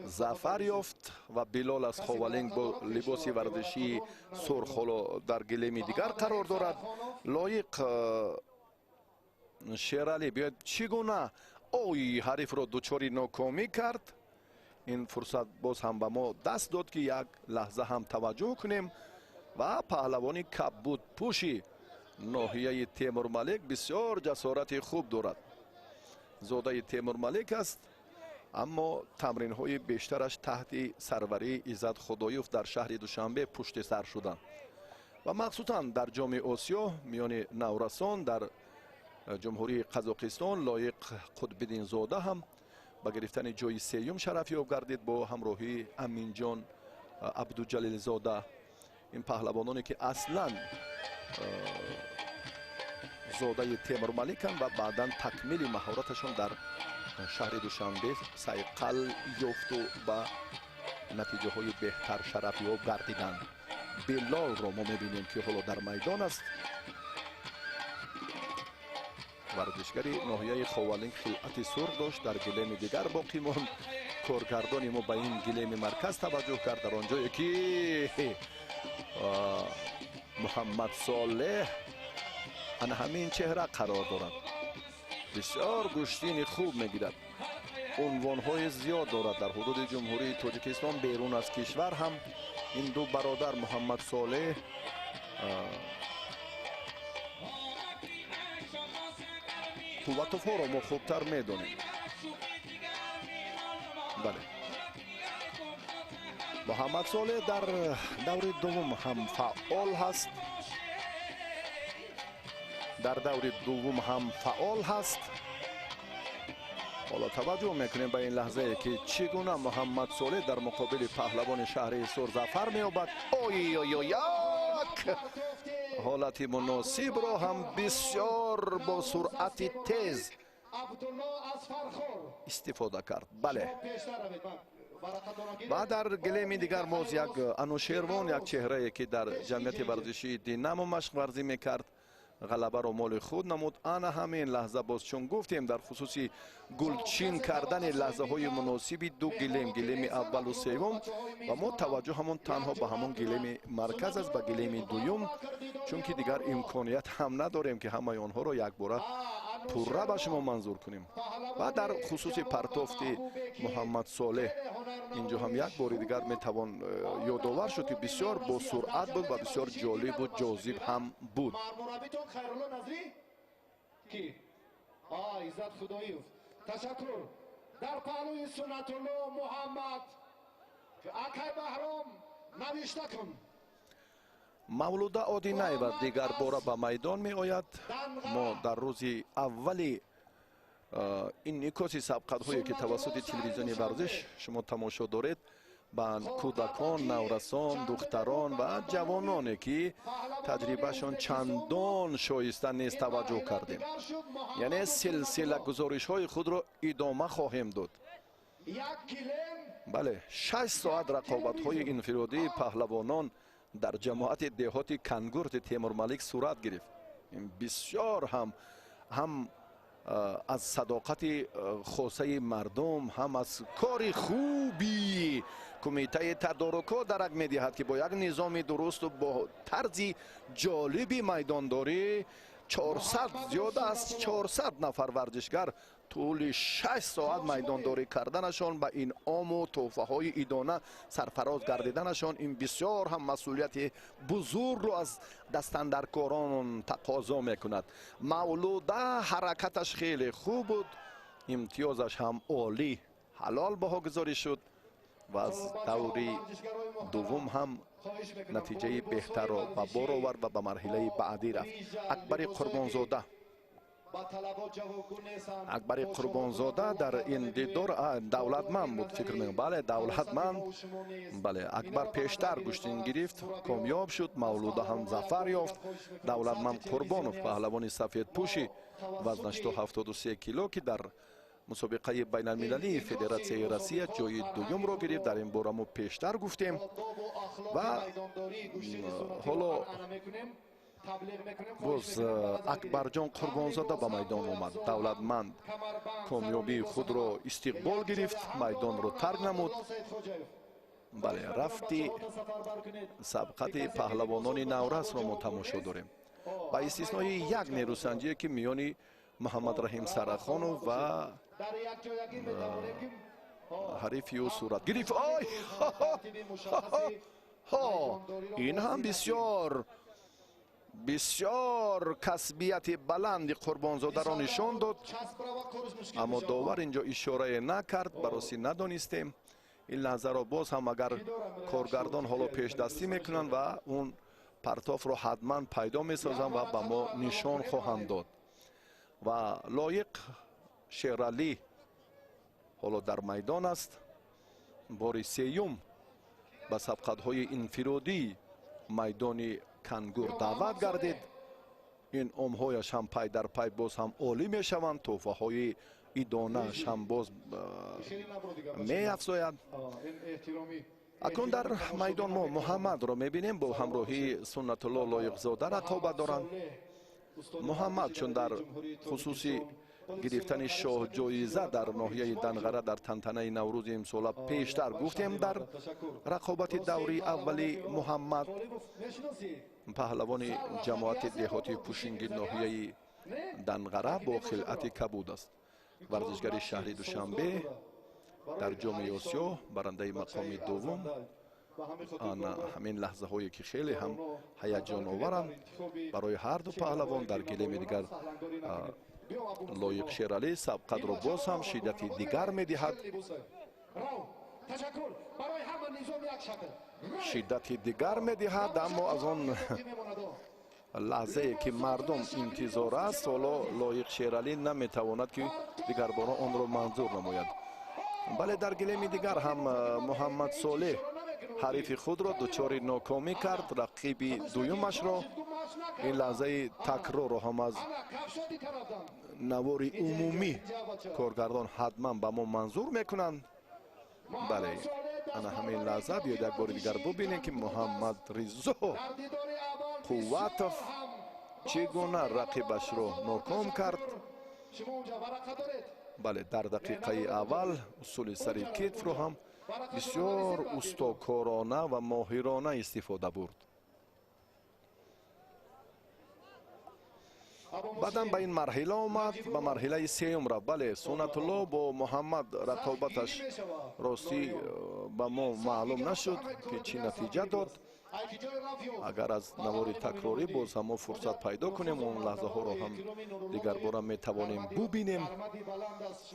ظفر یافت و بلال از خاولنگ با لباس ورزشی سرخ در گلیم دیگر قرار دارد. لایق شیرعلی بیاید چگونه حریف را دچار ناکامی کرد. این فرصت باز هم به ما دست داد که یک لحظه هم توجه کنیم و پهلوانی کبود پوشی ناحیه تیمور ملیک بسیار جسارت خوب دارد. زاده تیمور ملیک است اما تمرین های بیشترش تحت سروری عزت خدایوف در شهر دوشنبه پشت سر شدند و مخصوصا در جام آسیا میان نورسان در جمهوری قزاقستان لایق قطب‌الدین زاده هم با گرفتن جای سوم شرف یاب گردید با همراهی امینجان عبدالجلیل زاده. این پهلوانانی که اصلا زاده تیمور ملیکن و بعدا تکمیل مهارتشان در شهر دوشنبه صیقل یافت و به نتیجه های بهتر شرف یاب گردیدند. بلال را ما میبینیم که حالا در میدان است. ورزشگری ناحیه خاولنگ خلعت سرخ داشت، در گلیم دیگر باقی ماند. کارگردان ما به این گلیم مرکز توجه کرد در آنجایی که محمد صالح ان همین چهره قرار دارد. بسیار گشتین خوب میگیرد، عنوان‌های زیاد دارد در حدود جمهوری تاجیکستان، بیرون از کشور هم. این دو برادر محمد صالح قوت‌ها را ما خوبتر میدانیم. بله، محمد صالح در دور دوم هم فعال هست. حالا توجه میکنیم به این لحظه که چگونه محمد صالح در مقابل پهلوان شهر سرظفر مییابد. یک حالت مناسب را هم بسیار با سرعت تیز استفاده کرد. بله، و در گلیم دیگر موز یک انوشیروان، یک چهره که در جمعیت ورزشی دینامو مشق ورزی میکرد غلبه رو مال خود نمود. انا همین لحظه باز چون گفتیم در خصوص گلچین کردن لحظه های مناسبی دو گلیم اول و سوم و ما توجه همون تنها به همون گلیم مرکز است، به گلیم دوم، چون که دیگر امکانیت هم نداریم که همه آنها رو یک باره پوره به شما منظور کنیم. و در خصوص پرتافت محمد صالح اینجا هم یک بار دیگر میتوان یادآور شد که بسیار با سرعت بود و بسیار جالب و جاذب هم بود. تشکر. در پهلوی سنت الله محمد اکای بهرام نوشته کن. مولوده آدینه و دیگر باره به میدان می آید. ما در روز اولی این نکاتی سبقت هایی که توسط تلویزیون ورزش شما تماشا دارید به کودکان، نورسان، دختران و جوانانی که تجربهشان چندان شایسته نیست توجه کردیم. یعنی سلسله گزارش های خود را ادامه خواهیم داد. بله، 6 ساعت رقابت های انفرادی پهلوانان در جماعت دهات کنگورت تیمور ملک صورت گرفت. این بسیار هم از صداقت خاصه مردم، هم از کار خوبی کمیته تدارکات درک می‌دهد که با یک نظام درست و با طرز جالبی میدانداری 400 زیاد از 400 نفر ورزشگر طول 6 ساعت میدانداری کردنشان به این انعام و تحفه های ایدانه سرفراز گردیدنشان، این بسیار هم مسئولیت بزرگ رو از دستاندرکاران تقاضا میکند. مولوده حرکتش خیلی خوب بود، امتیازش هم عالی، حلال بها گذاری شد و از دوری دوم هم نتیجه بهتر را به بار آورد و به مرحله بعدی رفت. اکبر قربانزاده در این دیدار دولتمند بود، فکر می‌کنم. بله، دولتمند. بله، اکبر پیشتر گشتین گرفت، کامیاب شد. مولوده هم ظفر یافت. دولتمند قربانوف پهلوان سفید پوشی وزنش 73 کیلو که در مسابقه بین المللی فدراسیون روسیه جای دوم را گرفت. در این باره ما پیشتر گفتیم و حالا باز اکبر جان قربانزاده به میدان آمد. دولتمند کامیابی خود را استقبال گرفت، میدان را ترک نمود. بله، رفتی سبقت پهلوانان نورس را ما تماشا داریم با استثنای یک نیروسنجی که میانی محمد رحیم سرخانو و حریفی او صورت گرفت. این هم بسیار کسبیت بلند قربانزاده را نشان داد، اما داور اینجا اشاره نکرد، براسی ندانستیم. این لحظه را باز هم اگر کارگردان حالا پیش دستی میکنن و اون پرتاف را حتما پیدا میسازن و به ما نشان خواهند داد. و لایق شیرالی حالا در میدان است، بار سیوم به سبقت های انفرادی میدان کنگور دعوت گردید. این امهایش هم پای در پای باز هم عالی می شوند، توفه های ایدانش هم باز می افزاید. اکنون در میدان ما محمد را می بینیم با همراهی سنت الله لایق زاده رقابت دارند. محمد چون در خصوصی گرفتن شاه جایزه در ناحیه دنغره در تنتنه نوروز امسال پیشتر گفتیم، در رقابت دوری اولی محمد پهلوان جماعت دهاتی پوشنگ ناحیه دنغره با خلعت کبود است. ورزشگر شهری دوشنبه در جام آسیا برنده مقام دوم. همین لحظه هایی که خیلی هم هیجان آورند برای هر دو پهلوان. در گلیم دیگر لایق شیرالی سبقت را باز هم شدت دیگر می دهد، شدت دیگر می دهد، اما از آن لحظه که مردم انتظار است حالا لایق شیرالی نمی تواند که دیگر باره آن را منظور نماید. بله، در گلیم دیگر هم محمد صالح حریف خود را دچار ناکامی کرد، رقیب دویمش را. این لحظه تکرار را هم از نوار عمومی کارگردان حتما به ما منظور میکنند. بله، انا همین لحظه بیاید یک بار دیگر ببینیم که محمد رضا قوتوف чигуна рақибашро ноком кард. شما اونجا ورقه دارید бале дар дақиқаи аввал усули сари кетфро ҳам бисёр устокорона ва моҳирона истифода бурд. баъдан ба ин марҳила омад, ба марҳилаи сеюм рафт. бале сунатулло бо муҳаммад рақобаташ ростӣ ба мо маълум нашуд ки чӣ натиҷа дод. агар аз навори такрорӣ боз ҳам мо фурсат пайдо кунем, он лаҳзаҳоро ҳам дигарбора метавонем бубинем,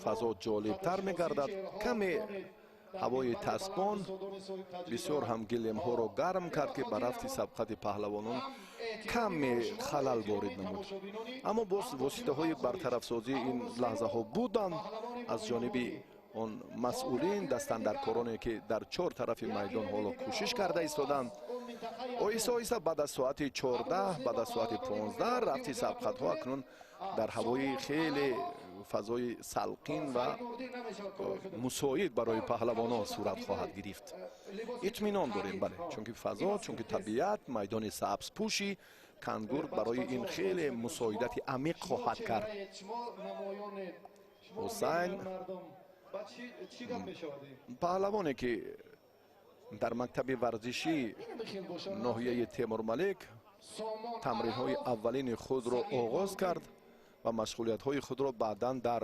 фазо ҷолибтар мегардад. каме ҳавои таспон бисёр ҳам гилемҳоро гарм кард ки ба рафти сабқати паҳлавонон каме халал ворид намуд. аммо боз воситаҳои бартарафсозии ин лаҳзаҳо буданд аз ҷониби он масъулин, дастандаркороне ки дар чор тарафи майдон ҳоло кӯшиш карда истоданд. оҳиста оҳиста баъд аз соати 14, баъд аз соати 15 рафти сабқатҳо акнун дар ҳавои хеле фазои салқин ва мусоид барои паҳлавонон сурат хоҳад гирифт. итминон дорем, бале, чунки фазо, чунки табиат, майдони сабзпӯши кангур барои ин хеле мусоидати амиқ хоҳад кард. ҳусайн паҳлавоне ки дар мактаби варзишӣ ноҳияи Темурмалик тамринҳои аввалини худро оғоз кард ва машғулиятҳои худро баъдан дар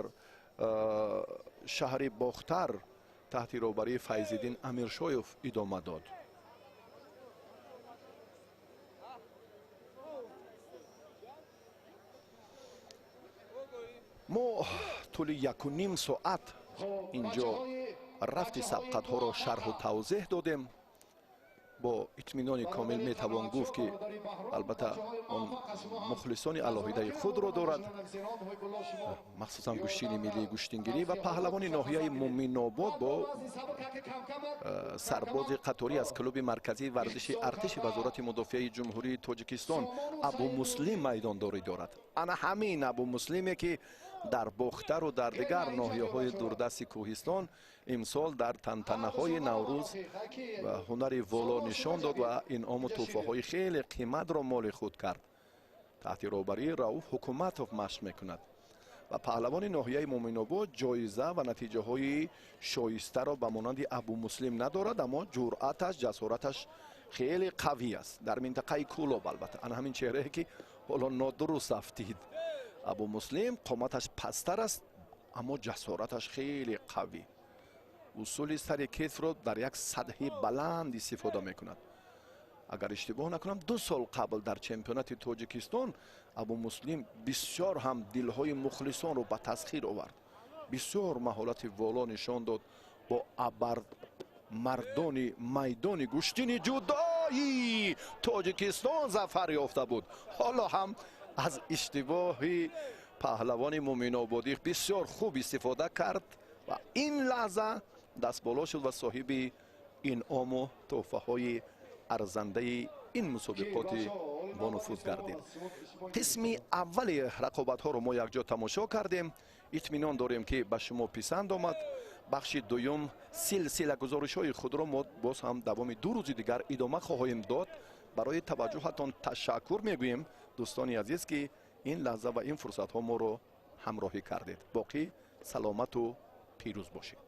шаҳри Бохтар таҳти роҳбарии Файзиддин Амиршоев идома дод. мо тӯли 1.5 соат инҷо рафти сабқатҳоро шарҳу тавзеҳ додем. бо итминони комил метавон гуфт ки албатта он мухлисони алоҳидаи худро дорад, махсусан гӯштини миллии гӯштингирӣ ва паҳлавони ноҳияи Муминобод бо сарбози қаторӣ аз клуби марказии варзиши артиши вазорати мудофиаи ҷумҳурии Тоҷикистон Абу Муслим майдондорӣ дорад. ана ҳамин Абу Муслиме ки дар Бохтару дар дигар ноҳияҳои дурдасти Кӯҳистон имсол дар тантанаҳои Наврӯз ва ҳунари воло нишон дод ва инъому тӯҳфаҳои хеле қиматро моли худ кард. таҳти роҳбарии Рауф Ҳукуматов машқ мекунад ва паҳлавони ноҳияи Муминобод ҷоиза ва натиҷаҳои шоистаро ба монанди Абу Муслим надорад, аммо ҷуръаташ, ҷасораташ хеле қавӣ аст. дар минтақаи Кӯлоб албатта ана ҳамин чеҳрае ки ҳоло нодуруст афтид. Абу Муслим қоматаш пасттар аст, аммо ҷасораташ хеле қавӣ. усули сари кетфро дар як сатҳи баланд истифода мекунад. агар иштибоҳ накунам 2 сол қабл дар чемпионати Тоҷикистон Абу Муслим бисёр ҳам дилҳои мухлисонро ба тасхир овард. бисёр маҳолати воло нишон дод. бо абард мардони майдони гӯштини ҷудои Тоҷикистон зафар ёфта буд. ҳоло ҳам аз иштибоҳи паҳлавони Муминободӣ бисёр хуб истифода кард ва ин лаҳза дастболо шуд ва соҳиби инъому тӯҳфаҳои арзандаи ин мусобиқоти бонуфуз гардид. қисми аввали рақобатҳоро мо якҷо тамошо кардем. итминон дорем ки ба шумо писанд омад. бахши дуюм силсила гузоришҳои худро мо боз ҳам давоми 2 рӯзи дигар идома хоҳем дод. барои таваҷҷӯҳатон ташаккур мегӯем дӯстони азиз ки ин лаҳза ва ин фурсатҳо моро ҳамроҳӣ кардед. боқӣ саломату пирӯз бошед.